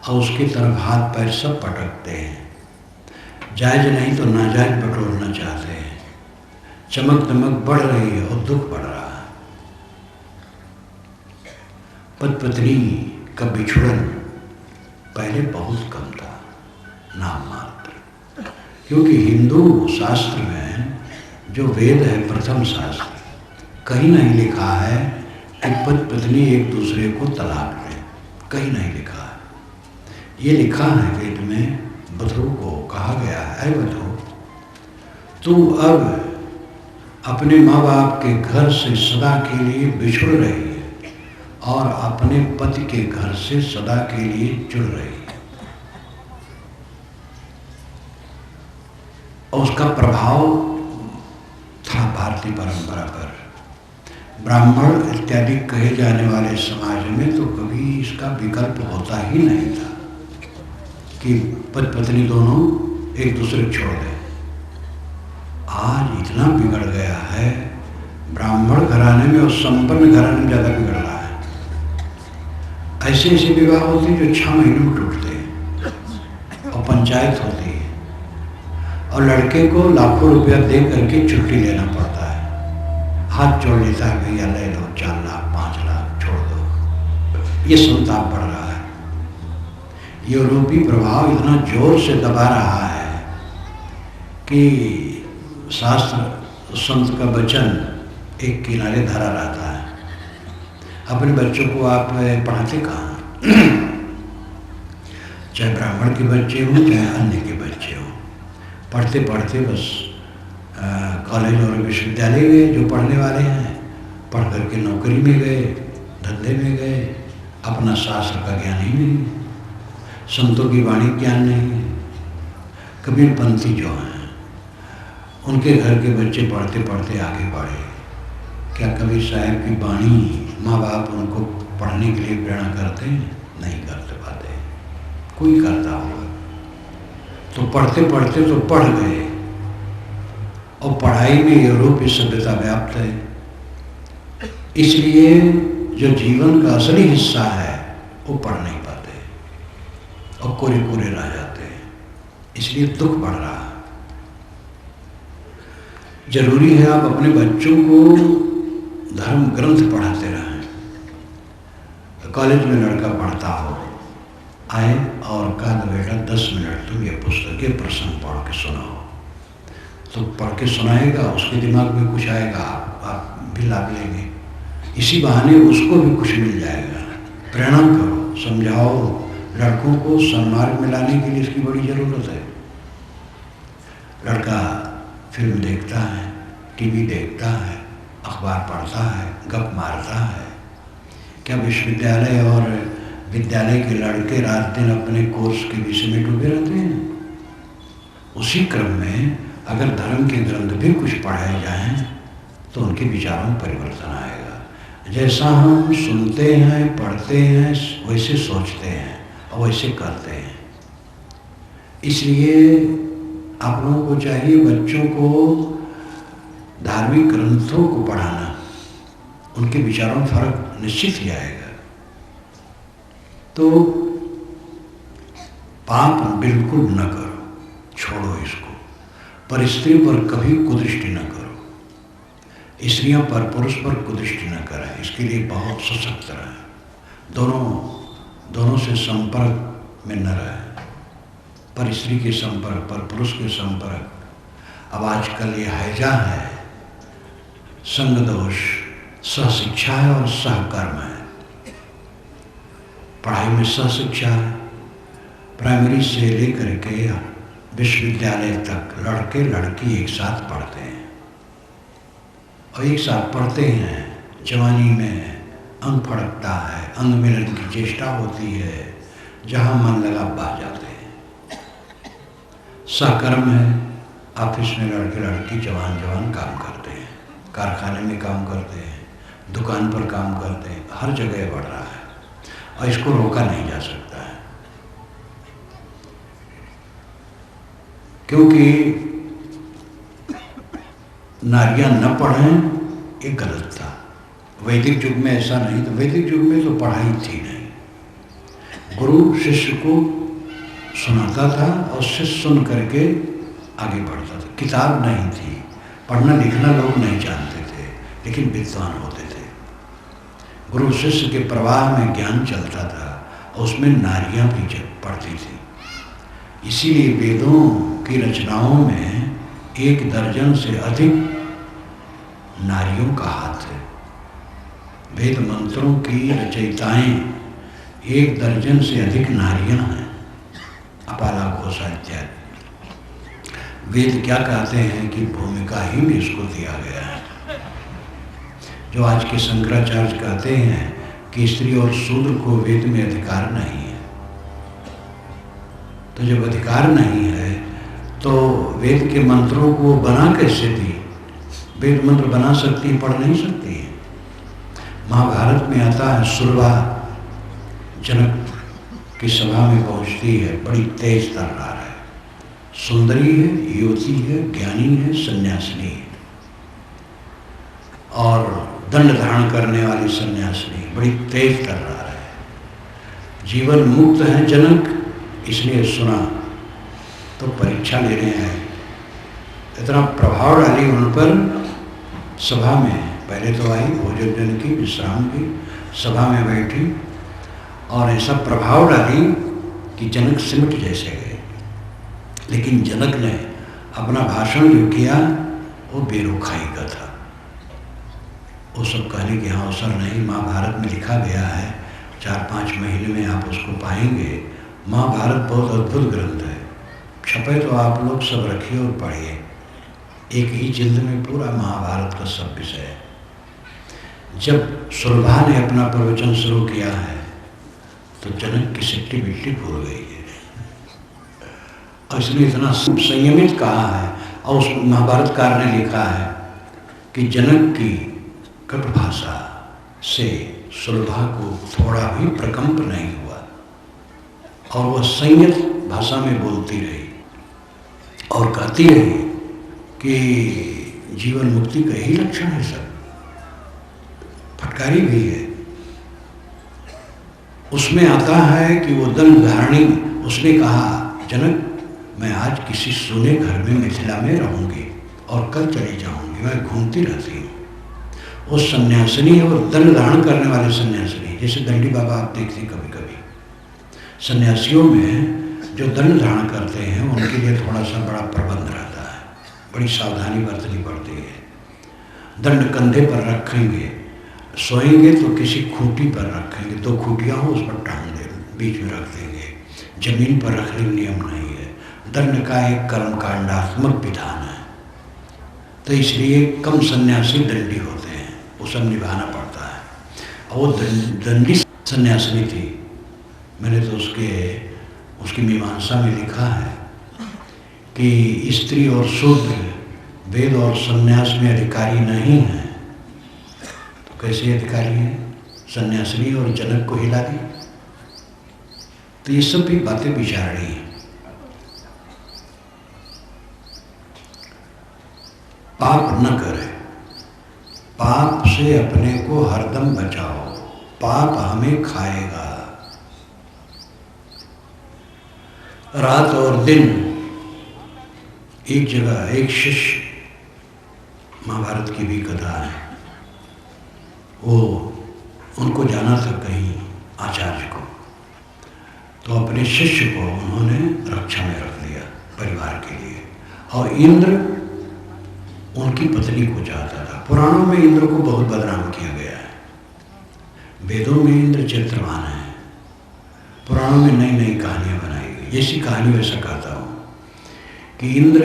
Speaker 1: और उसकी तरफ हाथ पैर सब पटकते हैं। जायज़ नहीं तो नाजायज बटोरना चाहते हैं। चमक दमक बढ़ रही है और दुख बढ़ रहा है। पति पत्नी का बिछुड़न पहले बहुत कम था, नाम मात्र। क्योंकि हिंदू शास्त्र में जो वेद है, प्रथम शास्त्र, कहीं नहीं लिखा है कि पति पत्नी एक दूसरे को तलाक दें, कहीं नहीं लिखा है। ये लिखा है वेद में, बधू को कहा गया है, बधू तू अब अपने माँ बाप के घर से सदा के लिए बिछुड़ रही है और अपने पति के घर से सदा के लिए जुड़ रही है। और उसका प्रभाव था भारतीय परंपरा पर। ब्राह्मण इत्यादि कहे जाने वाले समाज में तो कभी इसका विकल्प होता ही नहीं था कि पति पत्नी दोनों एक दूसरे को छोड़ दें। आज इतना बिगड़ गया है, ब्राह्मण घराने में और संपन्न घराने में ज़्यादा बिगड़ रहा है। ऐसे ऐसे विवाह होते हैं जो 6 महीनों में टूटते हैं और पंचायत होती है और लड़के को लाखों रुपया दे करके छुट्टी लेना पड़ता है। हाथ जोड़ लेता है, भैया ले लो 4 लाख 5 लाख छोड़ दो। ये संताप बढ़ रहा है। यूरोपीय प्रभाव इतना जोर से दबा रहा है कि शास्त्र संत का वचन एक किनारे धरा रहता है। अपने बच्चों को आप पढ़ाते कहाँ? चाहे ब्राह्मण के बच्चे हों चाहे अन्य के बच्चे हों, पढ़ते पढ़ते बस कॉलेज और विश्वविद्यालय गए, जो पढ़ने वाले हैं पढ़ करके नौकरी में गए, धंधे में गए, अपना शास्त्र का ज्ञान ही नहीं, संतों की वाणी ज्ञान नहीं। कबीरपंथी जो हैं उनके घर के बच्चे पढ़ते पढ़ते आगे बढ़े। क्या कबीर साहब की वाणी माँ बाप उनको पढ़ने के लिए प्रेरणा करते हैं? नहीं करते पाते। कोई करता होगा तो पढ़ते पढ़ते तो पढ़ गए, और पढ़ाई में यूरोपीय सभ्यता व्याप्त है, इसलिए जो जीवन का असली हिस्सा है वो पढ़ नहीं पाते और कोरे कोरे रह जाते हैं, इसलिए दुख बढ़ रहा है। जरूरी है आप अपने बच्चों को धर्म ग्रंथ पढ़ाते रहें। कॉलेज में लड़का पढ़ता हो, आए और कहा बेटा 10 मिनट तुम ये पुस्तक ये प्रसंग पढ़ के सुनाओ, तो पढ़ के सुनाएगा, उसके दिमाग में कुछ आएगा, आप भी लाभ लेंगे, इसी बहाने उसको भी कुछ मिल जाएगा। प्रेरणा करो, समझाओ। लड़कों को सन्मार्ग में लाने के लिए इसकी बड़ी ज़रूरत है। लड़का फिल्म देखता है, टीवी देखता है, अखबार पढ़ता है, गप मारता है। क्या विश्वविद्यालय और विद्यालय के लड़के रात दिन अपने कोर्स के विषय में डूबे रहते हैं? उसी क्रम में अगर धर्म के ग्रंथ भी कुछ पढ़ाए जाएं तो उनके विचारों में परिवर्तन आएगा। जैसा हम सुनते हैं, पढ़ते हैं, वैसे सोचते हैं और वैसे करते हैं। इसलिए आप लोगों को चाहिए बच्चों को धार्मिक ग्रंथों को पढ़ाना, उनके विचारों में फर्क निश्चित ही आएगा। तो पाप बिल्कुल न करो, छोड़ो इसको। पर स्त्री पर कभी कुदृष्टि न करो, स्त्रियां पर पुरुष पर कुदृष्टि न करें, इसके लिए बहुत सशक्त रहें। दोनों से संपर्क में न रहें, पर स्त्री के संपर्क, पर पुरुष के संपर्क। अब आजकल ये हैजा है, संग दोष, सहशिक्षा है और सहकर्म है। पढ़ाई में सहशिक्षा है, प्राइमरी से लेकर के विश्वविद्यालय तक लड़के लड़की एक साथ पढ़ते हैं और एक साथ पढ़ते हैं। जवानी में अंग फड़कता है, अंग मिलन की चेष्टा होती है, जहाँ मन लगा बह जाते हैं। सहकर्म है, ऑफिस में लड़के लड़की जवान जवान काम करते हैं, कारखाने में काम करते हैं, दुकान पर काम करते हैं, हर जगह बढ़ रहा है और इसको रोका नहीं जा सकता है, क्योंकि नारियां न पढ़ें ये गलत था। वैदिक युग में ऐसा नहीं था, वैदिक युग में तो पढ़ाई थी नहीं। गुरु शिष्य को सुनाता था और शिष्य सुन करके आगे बढ़ता था। किताब नहीं थी, पढ़ना लिखना लोग नहीं जानते थे, लेकिन विद्वान होते थे। गुरु शिष्य के प्रवाह में ज्ञान चलता था और उसमें नारियां भी पढ़ती थी। इसीलिए वेदों की रचनाओं में 1 दर्जन से अधिक नारियों का हाथ है। वेद मंत्रों की रचयिताएं 1 दर्जन से अधिक नारियां हैं, अपाला घोषा इत्यादि। वेद क्या कहते हैं कि भूमिका ही में इसको दिया गया है। जो आज के शंकराचार्य कहते हैं कि स्त्री और शूद्र को वेद में अधिकार नहीं है, तो जब अधिकार नहीं है तो वेद के मंत्रों को बना कैसे दी? वेद मंत्र बना सकती है, पढ़ नहीं सकती है। महाभारत में आता है, सुरभा जनक की सभा में पहुंचती है, बड़ी तेज तर्रार है, सुंदरी है, युवती है, ज्ञानी है, सन्यासिनी है और दंड धारण करने वाली सन्यासिनी, बड़ी तेज तर्रार है। जीवन मुक्त है जनक, इसलिए सुना तो परीक्षा लेने आए। इतना प्रभाव डाली उन पर सभा में। पहले तो आई भोजन जन की, विश्राम की, सभा में बैठी और ऐसा प्रभाव डाली कि जनक सिमट जैसे गए। लेकिन जनक ने अपना भाषण जो किया वो बेरुखाई का था। वो सब कहने के यहाँ अवसर नहीं। महाभारत में लिखा गया है, 4-5 महीने में आप उसको पाएंगे। महाभारत बहुत अद्भुत ग्रंथ है, छपे तो आप लोग सब रखिए और पढ़िए। एक ही जिल्द में पूरा महाभारत का सब विषय है। जब सुलभा ने अपना प्रवचन शुरू किया है तो जनक की सिट्टी बिट्टी फूल गई है। और इसने इतना संयमित कहा है, और उस महाभारतकार ने लिखा है कि जनक की कट भाषा से सुलभा को थोड़ा भी प्रकंप नहीं हुआ, और वह संयत भाषा में बोलती रही और कहती रही कि जीवन मुक्ति का ही लक्षण है सब। फटकारी भी है। उसमें आता है कि वो दंड धारणी, उसने कहा जनक मैं आज किसी सोने घर में मिथिला में रहूंगी और कल चली जाऊंगी, मैं घूमती रहती हूँ। वो सन्यासिनी और दंड धारण करने वाले सन्यासिनी, जैसे दंडी बाबा आप देखते कभी कभी, सन्यासियों में जो दंड धारण करते हैं उनके लिए थोड़ा सा बड़ा प्रबंध रहता है, बड़ी सावधानी बरतनी पड़ती है। दंड कंधे पर रखेंगे, सोएंगे तो किसी खूंटी पर रखेंगे, 2 खूंटियाँ हो उस पर टांग दे, बीच में रख देंगे, जमीन पर रखने का नियम नहीं है। दंड का एक कर्मकांडात्मक विधान है, तो इसलिए कम सन्यासी दंडी होते हैं, वो सब निभाना पड़ता है। और वो दंडी सन्यासिनी थी। मैंने तो उसकी मीमांसा में लिखा है कि स्त्री और शूद्र वेद और सन्यास में अधिकारी नहीं है, तो कैसे अधिकारी है? सन्यासिनी और जनक को हिला दी। तो ये सब भी बातें विचार रही हैं। पाप न करे, पाप से अपने को हरदम बचाओ, पाप हमें खाएगा। रात और दिन एक जगह एक शिष्य, महाभारत की भी कथा है, वो उनको जाना था कहीं आचार्य को, तो अपने शिष्य को उन्होंने रक्षा में रख लिया परिवार के लिए। और इंद्र उनकी पत्नी को चाहता था। पुराणों में इंद्र को बहुत बदनाम किया गया है, वेदों में इंद्र चरित्रवान है, पुराणों में नई नई कहानियां बनाई गई। जैसी कहानी वैसा कहता हूँ कि इंद्र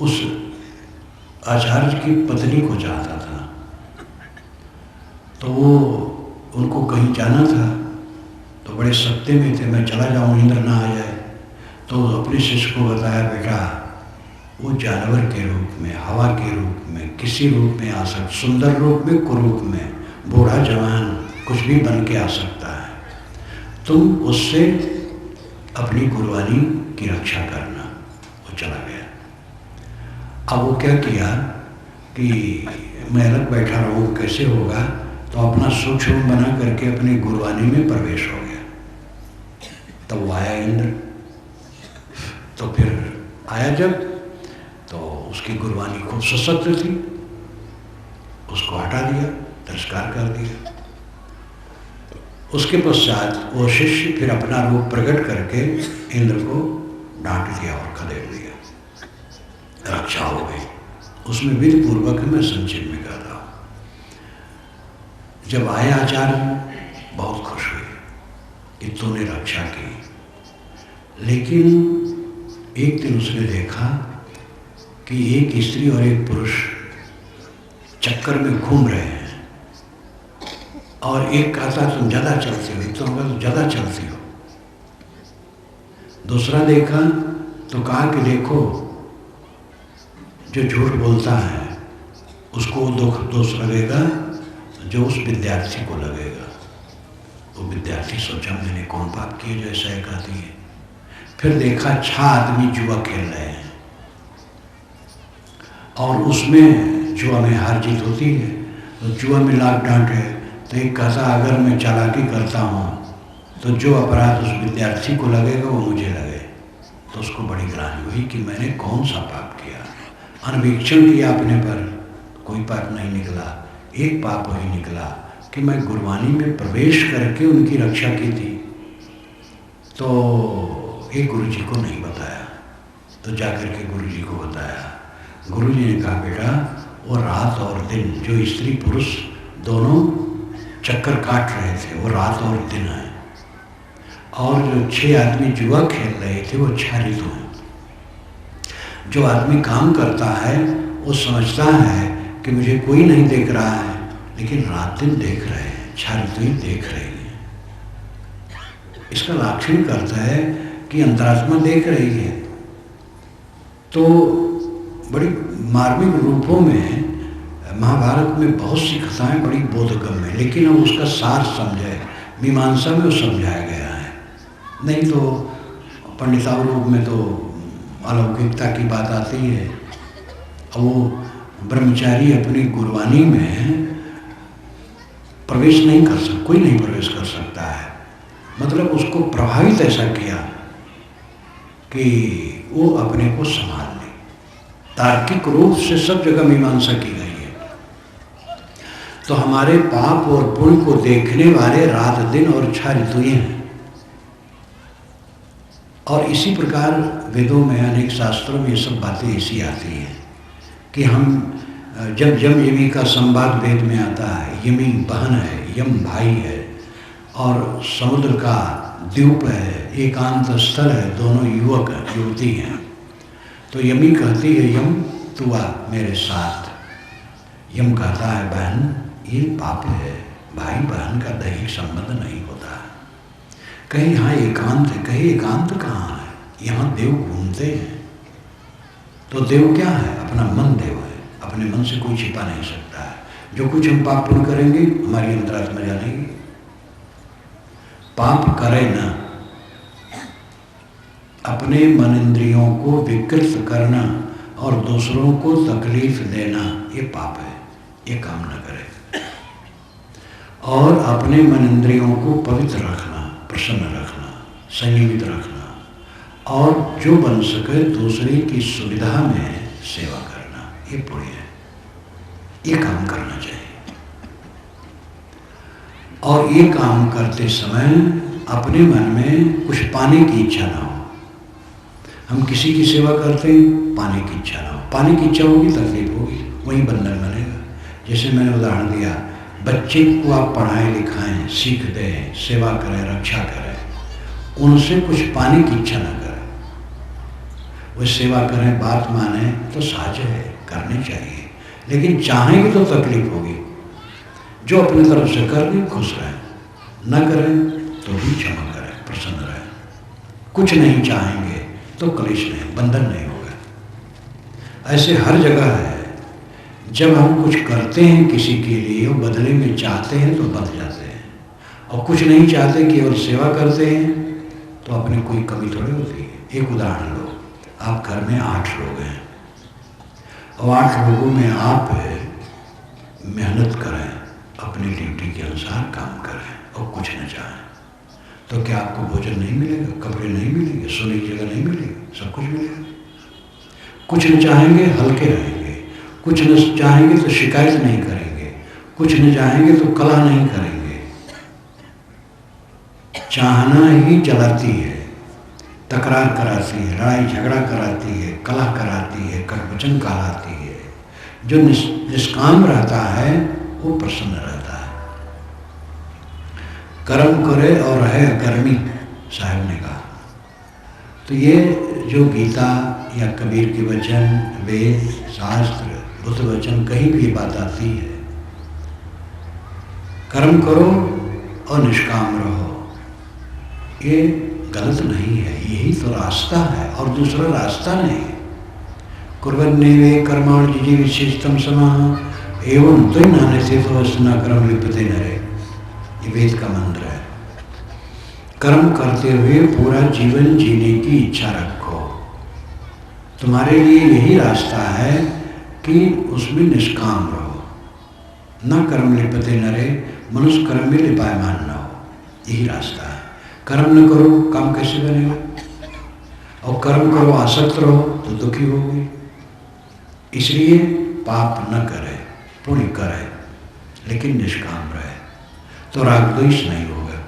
Speaker 1: उस आचार्य की पत्नी को चाहता था, तो वो उनको कहीं जाना था, तो बड़े सत्ते में थे, मैं चला जाऊँ इंद्र ना आ जाए। तो अपने शिष्य को बताया, बेटा वो जानवर के रूप में, हवा के रूप में, किसी रूप में आ सकता, सुंदर रूप में, कुरूप में, बूढ़ा जवान कुछ भी बन के आ सकता है। तुम उससे अपनी गुरबानी की रक्षा करना। वो चला गया। अब वो क्या किया कि मैं अलग बैठा रहूँ, कैसे होगा? तो अपना सूक्ष्म बना करके अपनी गुरबानी में प्रवेश हो गया। तब वो आया इंद्र। तो फिर आया जब, तो उसकी गुरबानी खूब सशक्त थी, उसको हटा दिया, तिरस्कार कर दिया। उसके पश्चात वो शिष्य फिर अपना रूप प्रकट करके इंद्र को डांट दिया और खदेड़ दिया, रक्षा हो गई। उसमें विधि पूर्वक मैं संक्षेप में कहता हूँ। जब आए आचार्य बहुत खुश हुए कि तूने रक्षा की, लेकिन एक दिन उसने देखा कि एक स्त्री और एक पुरुष चक्कर में घूम रहे हैं, और एक कहता तुम ज़्यादा चलती हो, एक तो होगा तुम ज़्यादा चलती हो। दूसरा देखा तो कहा कि देखो जो झूठ बोलता है उसको दोष लगेगा, जो उस विद्यार्थी को लगेगा। वो विद्यार्थी सोचा मैंने कौन पाप किए जो ऐसा कहती है। फिर देखा 6 आदमी जुआ खेल रहे हैं, और उसमें जुआ में हार जीत होती है, तो जुआ में लाख डांट है। तो एक कहता अगर मैं चालाकी करता हूँ तो जो अपराध उस विद्यार्थी को लगेगा वो मुझे लगे। तो उसको बड़ी ग्लानि हुई कि मैंने कौन सा पाप किया। अनवीक्षण किया अपने पर, कोई पाप नहीं निकला। एक पाप वही निकला कि मैं गुरबानी में प्रवेश करके उनकी रक्षा की थी, तो एक गुरु जी को नहीं बताया। तो जाकर के गुरु जी को बताया। गुरु जी ने कहा बेटा वो रात और दिन जो स्त्री पुरुष दोनों चक्कर काट रहे थे वो रात और दिन है, और जो 6 आदमी जुआ खेल रहे थे वो 6 ऋतु हैं। जो आदमी काम करता है वो समझता है कि मुझे कोई नहीं देख रहा है, लेकिन रात दिन देख रहे हैं, 6 ऋतु ही देख रही है। इसका लाक्षणिक अर्थ है कि अंतरात्मा देख रही है। तो बड़ी मार्मिक रूपों में महाभारत में बहुत सी कथाएं बड़ी बोधगम्य है, लेकिन हम उसका सार समझे, मीमांसा में वो समझाया गया है। नहीं तो पंडितावलोक में तो अलौकिकता की बात आती है। और वो ब्रह्मचारी अपनी गुरबानी में प्रवेश नहीं कर सकता, कोई नहीं प्रवेश कर सकता है। मतलब उसको प्रभावित ऐसा किया कि वो अपने को संभाल ले। तार्किक रूप से सब जगह मीमांसा की गई है। तो हमारे पाप और पुण्य को देखने वाले रात दिन और 6 ऋतुएं हैं। और इसी प्रकार वेदों में अनेक शास्त्रों में ये सब बातें ऐसी आती हैं कि हम जब यम यमी का संवाद वेद में आता है, यमी बहन है, यम भाई है, और समुद्र का द्वीप है, एकांत स्थल है, दोनों युवक युवती हैं। तो यमी कहती है यम तू आ मेरे साथ। यम कहता है बहन ये पाप है, भाई बहन का दैहिक संबंध नहीं होता। कहीं यहाँ एकांत है, कहीं एकांत कहाँ है, यहाँ देव घूमते हैं। तो देव क्या है? अपना मन देव है, अपने मन से कोई छिपा नहीं सकता है। जो कुछ हम पाप पुण्य करेंगे हमारी अंतरात्मा जानेगी। पाप करे ना, अपने मन इंद्रियों को विकृत करना और दूसरों को तकलीफ देना ये पाप है, ये काम न करे। और अपने मन इंद्रियों को पवित्र रखना, प्रसन्न रखना, संयमित रखना, और जो बन सके दूसरे की सुविधा में सेवा करना, ये पुण्य है। ये काम करना चाहिए। और ये काम करते समय अपने मन में कुछ पाने की इच्छा ना हो। हम किसी की सेवा करते हैं, पाने की इच्छा ना हो। पाने की इच्छा होगी तकलीफ होगी, वही बंधन बनेगा। जैसे मैंने उदाहरण दिया, बच्चे को आप पढ़ाएं लिखाएं, सीख दें, सेवा करें, रक्षा करें, उनसे कुछ पाने की इच्छा ना करें। वो सेवा करें, बात माने तो सहज है, करनी चाहिए, लेकिन चाहेंगे तो तकलीफ होगी। जो अपनी तरफ से कर दें खुश रहें, न करें तो भी क्षमा करें, प्रसन्न रहें। कुछ नहीं चाहेंगे तो क्लेश नहीं, बंधन नहीं होगा। ऐसे हर जगह है। जब हम कुछ करते हैं किसी के लिए और बदले में चाहते हैं तो बंध जाते हैं, और कुछ नहीं चाहते केवल सेवा करते हैं तो अपने कोई कमी थोड़ी होती है। एक उदाहरण लो, आप घर में 8 लोग हैं और 8 लोगों में आप मेहनत करें, अपनी ड्यूटी के अनुसार काम करें और कुछ न चाहें, तो क्या आपको भोजन नहीं मिलेगा, कपड़े नहीं मिलेंगे, सोने की जगह नहीं मिलेगी, सब कुछ मिलेगा। कुछ न चाहेंगे हल्के रहेंगे, कुछ न चाहेंगे तो शिकायत नहीं करेंगे, कुछ न चाहेंगे तो कलह नहीं करेंगे। चाहना ही जलाती है, तकरार कराती है, लड़ाई झगड़ा कराती है, कलह कराती है, कटवचन कहलाती है। जो निष्काम रहता है वो प्रसन्न रहता है। कर्म करे और रहे अकर्मी, साहब ने कहा। तो ये जो गीता या कबीर के वचन, वेद, शास्त्र, बुद्ध वचन, कहीं भी बात आती है, कर्म करो और निष्काम रहो, ये गलत नहीं है, यही तो रास्ता है और दूसरा रास्ता नहीं है। कुर्वन्नेवे कर्माणि जिजी विशेषतम समाः एवं तो नाने से तो न कर्म लिप्यते नरे, ये वेद का मंत्र है। कर्म करते हुए पूरा जीवन जीने की इच्छा रखो। तुम्हारे लिए यही रास्ता है कि उसमें निष्काम रहो। न कर्म लिप्यते नरे, मनुष्य कर्म में लिपायमान न हो, यही रास्ता है। कर्म न करो, काम कैसे बनेगा? और कर्म करो, आसक्त रहो तो दुखी होगी। इसलिए पाप न करे, पुण्य करे, लेकिन निष्काम रहे, तो राग द्वेष नहीं होगा।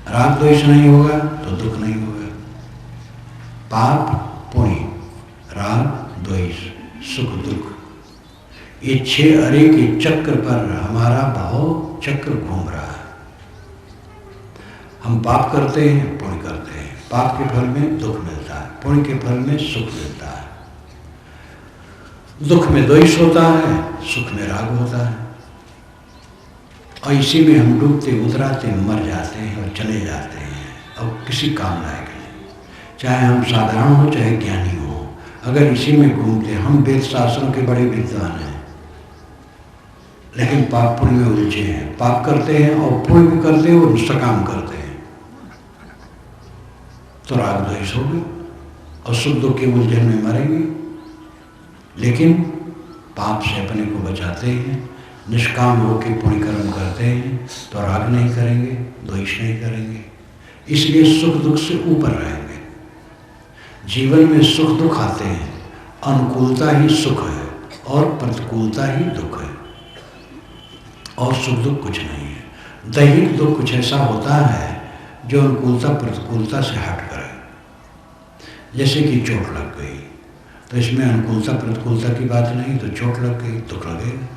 Speaker 1: राग द्वेष नहीं होगा तो दुख नहीं होगा। पाप पुण्य, राग द्वेष, सुख दुख, ये 6 अरे के चक्र पर हमारा भाव चक्र घूम रहा है। हम पाप करते हैं, पुण्य करते हैं, पाप के फल में दुख मिलता है, पुण्य के फल में सुख मिलता है। दुख में द्वेष होता है, सुख में राग होता है, और इसी में हम डूबते उतराते मर जाते हैं और चले जाते हैं, और किसी काम लायक नहीं। चाहे हम साधारण हो चाहे ज्ञानी हो, अगर इसी में घूमते, हम वेद शास्त्रों के बड़े विद्वान हैं, लेकिन पाप पुण्य में उलझे हैं, पाप करते हैं और पुण्य भी करते हैं और सकाम करते हैं, तो राग द्वेष होगी और सुख दुख के उलझन में मरेंगे। लेकिन पाप से अपने को बचाते हैं, निष्काम होकर पुण्य कर्म करते हैं, तो राग नहीं करेंगे, द्वेष नहीं करेंगे, इसलिए सुख दुख से ऊपर रहेंगे। जीवन में सुख दुख आते हैं, अनुकूलता ही सुख है और प्रतिकूलता ही दुख है, और सुख दुख कुछ नहीं है। दैहिक दुख कुछ ऐसा होता है जो अनुकूलता प्रतिकूलता से हट कर है, जैसे कि चोट लग गई, तो इसमें अनुकूलता प्रतिकूलता की बात नहीं, तो चोट लग गई, दुख लगेगा।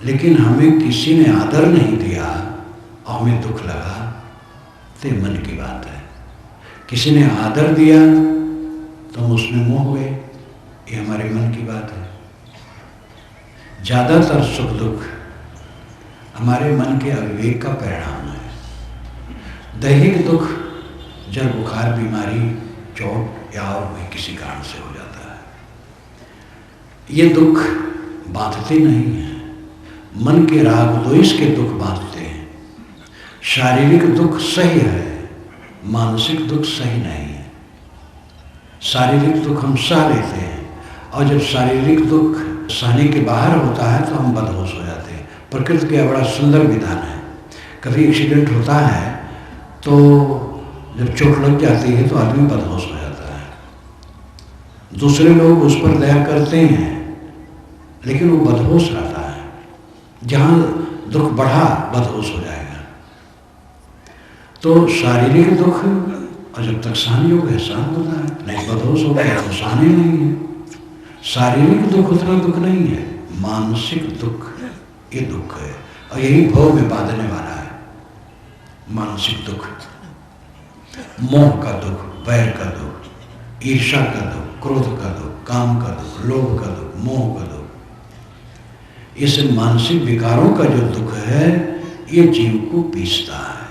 Speaker 1: लेकिन हमें किसी ने आदर नहीं दिया और हमें दुख लगा, तो ये मन की बात है। किसी ने आदर दिया तो हम उसमें मोह हो गए, ये हमारे मन की बात है। ज़्यादातर सुख दुख हमारे मन के अविवेक का परिणाम है। दैहिक दुख जब बुखार, बीमारी, चोट या और भी किसी कारण से हो जाता है, ये दुख बांधते नहीं हैं। मन के राग द्वेष के दुख बांधते हैं। शारीरिक दुख सही है, मानसिक दुख सही नहीं है। शारीरिक दुख हम सह लेते हैं, और जब शारीरिक दुख सहने के बाहर होता है तो हम बदहोश हो जाते हैं। प्रकृति का बड़ा सुंदर विधान है। कभी एक्सीडेंट होता है तो जब चोट लग जाती है तो आदमी बदहोश हो जाता है। दूसरे लोग उस पर दया करते हैं, लेकिन वो बदहोश रहता है। जहाँ दुख बढ़ा बदहोश हो जाएगा। तो शारीरिक दुख, और जब तक सहन योग है सहन होता है, नहीं बदहोश हो गया तो सहन ही नहीं है। शारीरिक दुख उतना दुख नहीं है, मानसिक दुख ये दुख है, और यही भव में बांधने वाला है। मानसिक दुख, मोह का दुख, वैर का दुख, ईर्ष्या का दुख, क्रोध का दुख, काम का दुख, लोभ का दुख, मोह का दुख, इस मानसिक विकारों का जो दुख है ये जीव को पीसता है,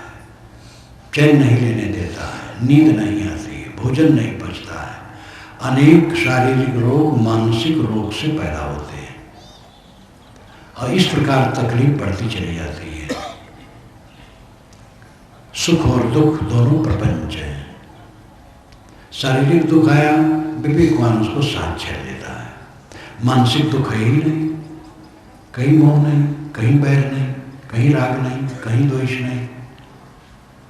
Speaker 1: चैन नहीं लेने देता है, नींद नहीं आती है, भोजन नहीं पचता है। अनेक शारीरिक रोग मानसिक रोग से पैदा होते हैं, और इस प्रकार तकलीफ बढ़ती चली जाती है। सुख और दुख दोनों प्रपंच हैं। शारीरिक दुख आया, विवेकवान उसको साथ छेड़ देता है। मानसिक दुख है ही नहीं, कहीं मोह नहीं, कहीं बैर नहीं, कहीं राग नहीं, कहीं द्वेष नहीं,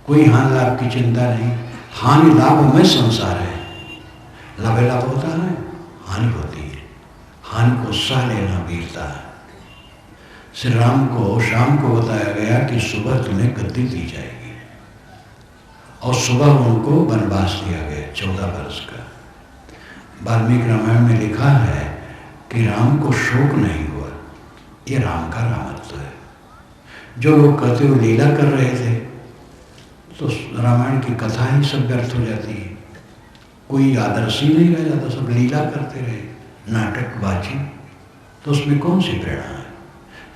Speaker 1: कोई हानि लाभ की चिंता नहीं। हानि लाभ में संसार है, लाभ लाभ होता है, हानि होती है। हानि को सह लेना वीरता है। श्री राम को शाम को बताया गया कि सुबह तुम्हें गद्दी दी जाएगी, और सुबह उनको वनवास दिया गया 14 वर्ष का। वाल्मीकि रामायण में लिखा है कि राम को शोक नहीं हुआ, ये राम का रामत्व है। जो लोग कहते हुए लीला कर रहे थे, तो रामायण की कथा ही सब व्यर्थ हो जाती है। कोई आदर्श ही नहीं रह जाता, सब लीला करते रहे, नाटकबाजी, तो उसमें कौन सी प्रेरणा है।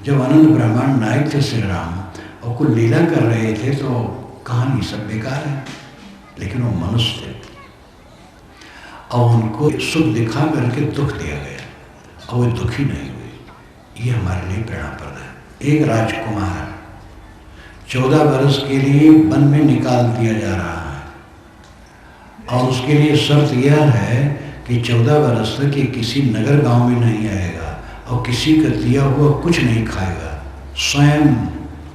Speaker 1: जब अनंत ब्रह्मांड नायक थे श्री राम, और कोई लीला कर रहे थे, तो कहानी सब बेकार है। लेकिन वो मनुष्य थे, और उनको सुख दिखा करके दुख दिया गया, और वो दुखी नहीं हुए। ये हमारे लिए प्रेरणाप्रद है। एक राजकुमार 14 वर्ष के लिए वन में निकाल दिया जा रहा है, और उसके लिए शर्त यह है कि 14 वर्ष तक ये किसी नगर गांव में नहीं आएगा, और किसी का दिया हुआ कुछ नहीं खाएगा, स्वयं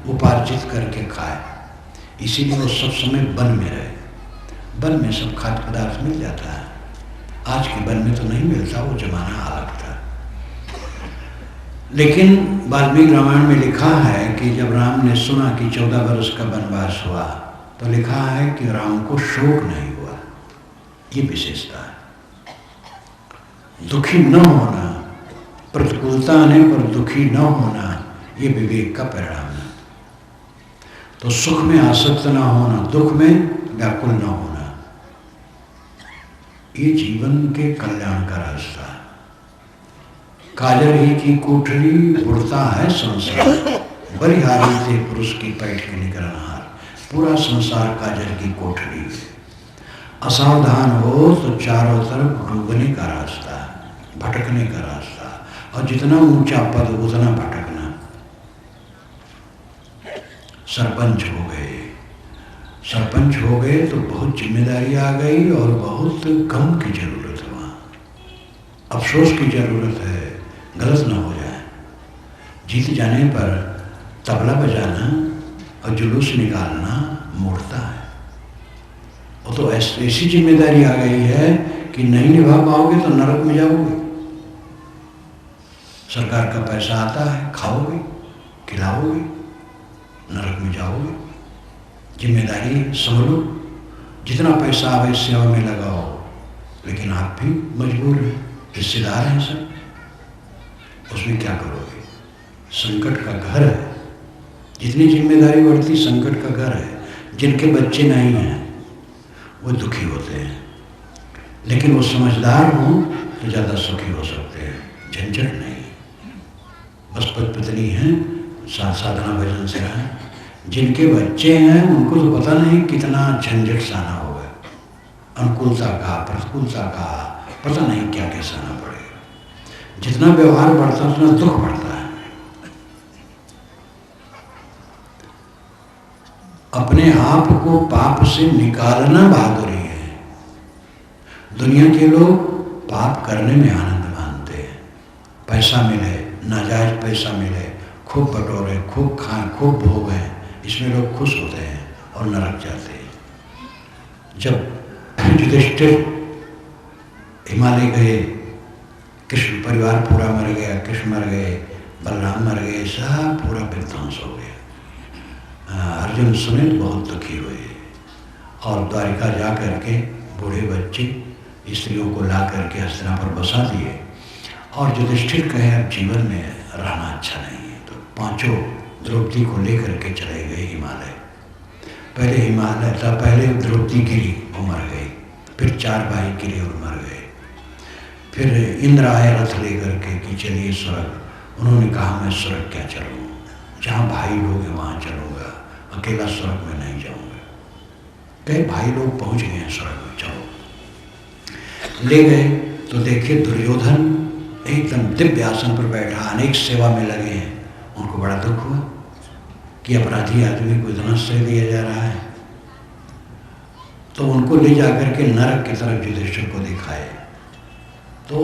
Speaker 1: उपार्जित करके खाए। इसीलिए वो सब समय वन में रहे। वन में सब खाद्य पदार्थ मिल जाता है। आज के वन में तो नहीं मिलता, वो जमाना अलग था। लेकिन वाल्मीकि रामायण में लिखा है कि जब राम ने सुना कि 14 वर्ष का वनवास हुआ, तो लिखा है कि राम को शोक नहीं हुआ। ये विशेषता है। दुखी न होना, प्रतिकूलता आने पर दुखी न होना, ये विवेक का परिणाम है। तो सुख में आसक्त न होना, दुख में व्याकुल न होना, ये जीवन के कल्याण का रास्ता है। काजर ही की कोठरी उड़ता है संसार, बलिहारी थे पुरुष की पैठ के निकलनहार। पूरा संसार काजर की कोठरी है। असावधान हो तो चारों तरफ डूबने का रास्ता है, भटकने का रास्ता, और जितना ऊंचा पद उतना भटकना। सरपंच हो गए, सरपंच हो गए तो बहुत जिम्मेदारी आ गई और बहुत गम की जरूरत है, वहाँ अफसोस की जरूरत है, गलत ना हो जाए। जीत जाने पर तबला बजाना और जुलूस निकालना मूर्खता है। वो तो ऐसी जिम्मेदारी आ गई है कि नहीं निभा पाओगे तो नरक में जाओगे। सरकार का पैसा आता है, खाओगे, खिलाओगे, नरक में जाओगे। जिम्मेदारी संभलो, जितना पैसा आवे सेवा में लगाओ, लेकिन आप भी मजबूर हैं, हिस्सेदार हैं सब, उसमें क्या करोगे? संकट का घर है। जितनी जिम्मेदारी बढ़ती संकट का घर है। जिनके बच्चे नहीं हैं वो दुखी होते हैं, लेकिन वो समझदार हों तो ज़्यादा सुखी हो सकते हैं, झंझट नहीं। बस पत्नी हैं, साधना भजन से रहें। जिनके बच्चे हैं उनको तो पता नहीं कितना झंझट सहना होगा, अनुकूलता का, प्रतिकूलता का, पता नहीं क्या क्या सहना पड़ेगा। जितना व्यवहार बढ़ता है उतना दुख बढ़ता है। अपने आप को पाप से निकालना बहादुरी है। दुनिया के लोग पाप करने में आनंद मानते हैं। पैसा मिले, नाजायज पैसा मिले, खूब बटोरे, खूब खाएं, खूब भोगें, इसमें लोग खुश होते हैं और नरक जाते हैं। जब युधिष्ठिर हिमालय गए, कृष्ण परिवार पूरा मर गया, कृष्ण मर गए, बलराम मर गए, सब पूरा विध्वंस हो गया। अर्जुन सुने तो बहुत दुखी हुए और द्वारिका जा करके बूढ़े बच्चे स्त्रियों को ला करके हस्तिनापुर बसा दिए। और युधिष्ठिर कहे अब जीवन में रहना अच्छा नहीं है, तो पांचों द्रौपदी को लेकर के चले गए हिमालय। पहले द्रौपदी गिरी, वो मर गई। फिर 4 भाई गिरे और मर गए। फिर इंद्र आए रथ लेकर के कि चलिए स्वर्ग। उन्होंने कहा मैं स्वर्ग क्या चलूँ, जहाँ भाई लोग हैं वहाँ चलूँगा, अकेला स्वर्ग में नहीं जाऊँगा। कई भाई लोग पहुँच गए हैं स्वर्ग में, चलो। ले गए तो देखिए दुर्योधन एकदम दिव्य आसन पर बैठा, अनेक सेवा में लगे हैं। उनको बड़ा दुख हुआ कि अपराधी आदमी को इतना श्रेय दिया जा रहा है। तो उनको ले जाकर के नरक की तरफ युधिष्ठिर को दिखाए तो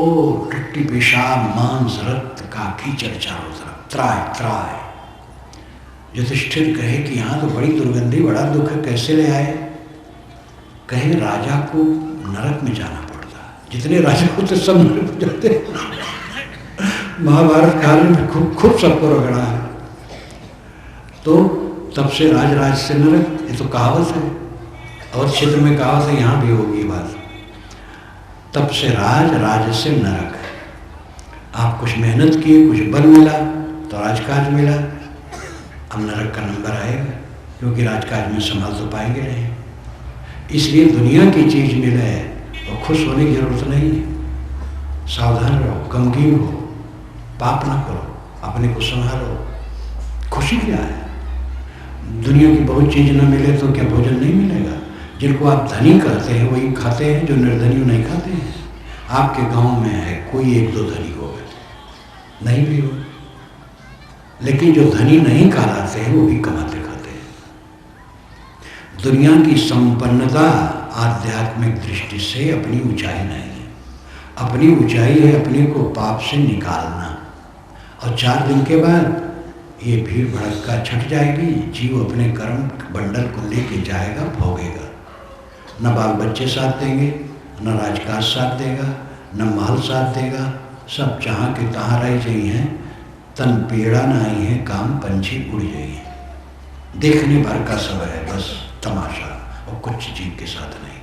Speaker 1: टट्टी, पेशाब, मांस, रक्त का कीचड़ चारों तरफ, त्राय त्राय। युधिष्ठिर कहे कि यहाँ तो बड़ी दुर्गंधी, बड़ा दुख है, कैसे ले आए? कहे राजा को नरक में जाना पड़ता है। जितने राजा होते सब नरक में जाते। महाभारत काल में खूब सबको रगड़ा है। तो तब से राज से नरक, ये तो कहावत है, और क्षेत्र में कहावत है, यहाँ भी होगी बात। तब से राज से नरक। आप कुछ मेहनत किए, कुछ बल मिला तो राजकाज मिला, अब नरक का नंबर आएगा, क्योंकि राजकाज में संभाल तो पाएंगे नहीं। इसलिए दुनिया की चीज मिले तो खुश होने की जरूरत नहीं है। सावधान रहो, गमगीन हो, पाप ना करो, अपने को संभालो। खुशी क्या है? दुनिया की बहुत चीज न मिले तो क्या भोजन नहीं मिलेगा? जिनको आप धनी कहते हैं वही खाते हैं, जो निर्धनी नहीं खाते हैं। आपके गांव में है कोई 1-2 धनी होगा, नहीं भी हो, लेकिन जो धनी नहीं कहलाते हैं वो भी कमाते खाते हैं। दुनिया की संपन्नता आध्यात्मिक दृष्टि से अपनी ऊंचाई नहीं है। अपनी ऊंचाई है अपने को पाप से निकालना, और 4 दिन के बाद ये भीड़ भड़का छट जाएगी। जीव अपने कर्म बंडल को लेके जाएगा, भोगेगा। न बाल बच्चे साथ देंगे, न राजकाज साथ देगा, न महल साथ देगा। सब जहाँ के तहाँ रह जाई हैं, तन पेड़ा न आई है, काम पंछी उड़ जाई है। देखने भर का सब है, बस तमाशा, और कुछ जीव के साथ नहीं।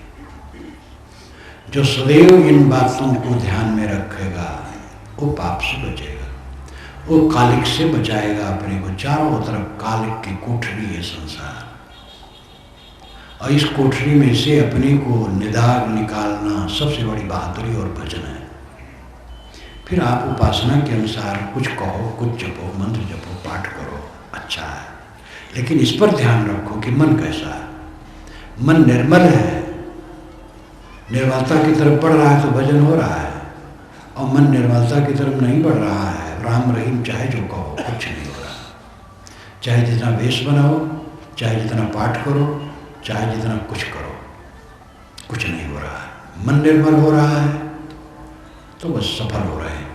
Speaker 1: जो सदैव इन बातों को ध्यान में रखेगा वो पाप से बचेगा, वो कालिक से बचाएगा अपने को। चारों तरफ कालिक की कोठरी है संसार, और इस कोठरी में से अपने को निदाग निकालना सबसे बड़ी बहादुरी और भजन है। फिर आप उपासना के अनुसार कुछ कहो, कुछ जपो, मंत्र जपो, पाठ करो, अच्छा है, लेकिन इस पर ध्यान रखो कि मन कैसा है। मन निर्मल है, निर्मलता की तरफ बढ़ रहा है तो भजन हो रहा है, और मन निर्मलता की तरफ नहीं बढ़ रहा है, राम रहीम चाहे जो कहो, कुछ नहीं हो रहा। चाहे जितना वेश बनाओ, चाहे जितना पाठ करो, चाहे जितना कुछ करो, कुछ नहीं हो रहा है। मन निर्मल हो रहा है तो बस सफल हो रहे हैं।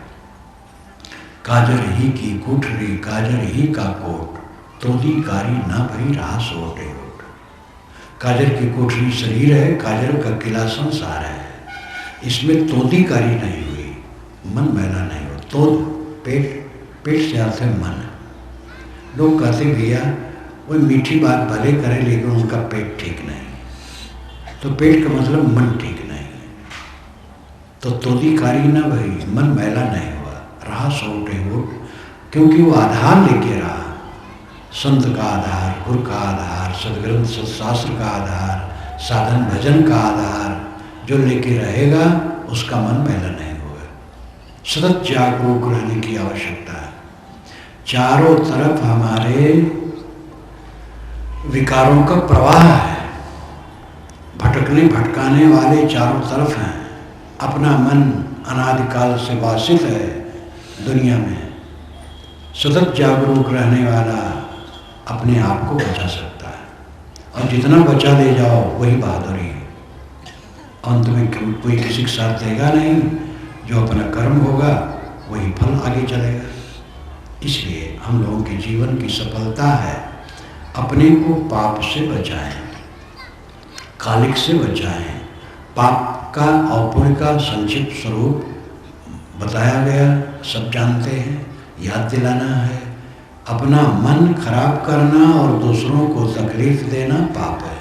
Speaker 1: काजर ही की कोठरी, काजर ही का कोट, तोदीकारी ना भई रहा सोटे ओट। काजर की कोठरी शरीर है, काजर का किला संसार है, इसमें तोदीकारी नहीं हुई, मन मैला नहीं हो। तोद पेट, पेट से अर्थ है मन। लोग कहते भैया वो मीठी बात भले करें लेकिन उनका पेट ठीक नहीं, तो पेट का मतलब मन ठीक नहीं है। तो तोदीकारी ना भाई, मन मैला नहीं हुआ, रहा सोटे ओट, क्योंकि वो आधार लेके रहा। संत का आधार, गुरु का आधार, सदग्रंथ सत्शास्त्र का आधार, साधन भजन का आधार जो लेके रहेगा उसका मन मैला नहीं होगा। सतत जागरूक रहने की आवश्यकता है। चारों तरफ हमारे विकारों का प्रवाह है, भटकने भटकाने वाले चारों तरफ हैं। अपना मन अनादिकाल से वासित है दुनिया में। सतत जागरूक रहने वाला अपने आप को बचा सकता है, और जितना बचा ले जाओ वही बहादुरी है। अंत में कोई किसी के साथ देगा नहीं, जो अपना कर्म होगा वही फल आगे चलेगा। इसलिए हम लोगों के जीवन की सफलता है अपने को पाप से बचाएं, कालिक से बचाएं। पाप का और पुण्य का संक्षिप्त स्वरूप बताया गया, सब जानते हैं, याद दिलाना है। अपना मन खराब करना और दूसरों को तकलीफ देना पाप है।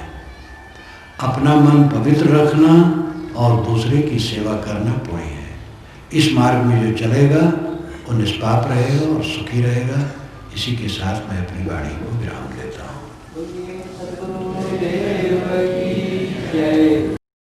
Speaker 1: अपना मन पवित्र रखना और दूसरे की सेवा करना पुण्य है। इस मार्ग में जो चलेगा वो निष्पाप रहेगा और सुखी रहेगा। इसी के साथ मैं अपनी वाणी को विराम देता हूँ।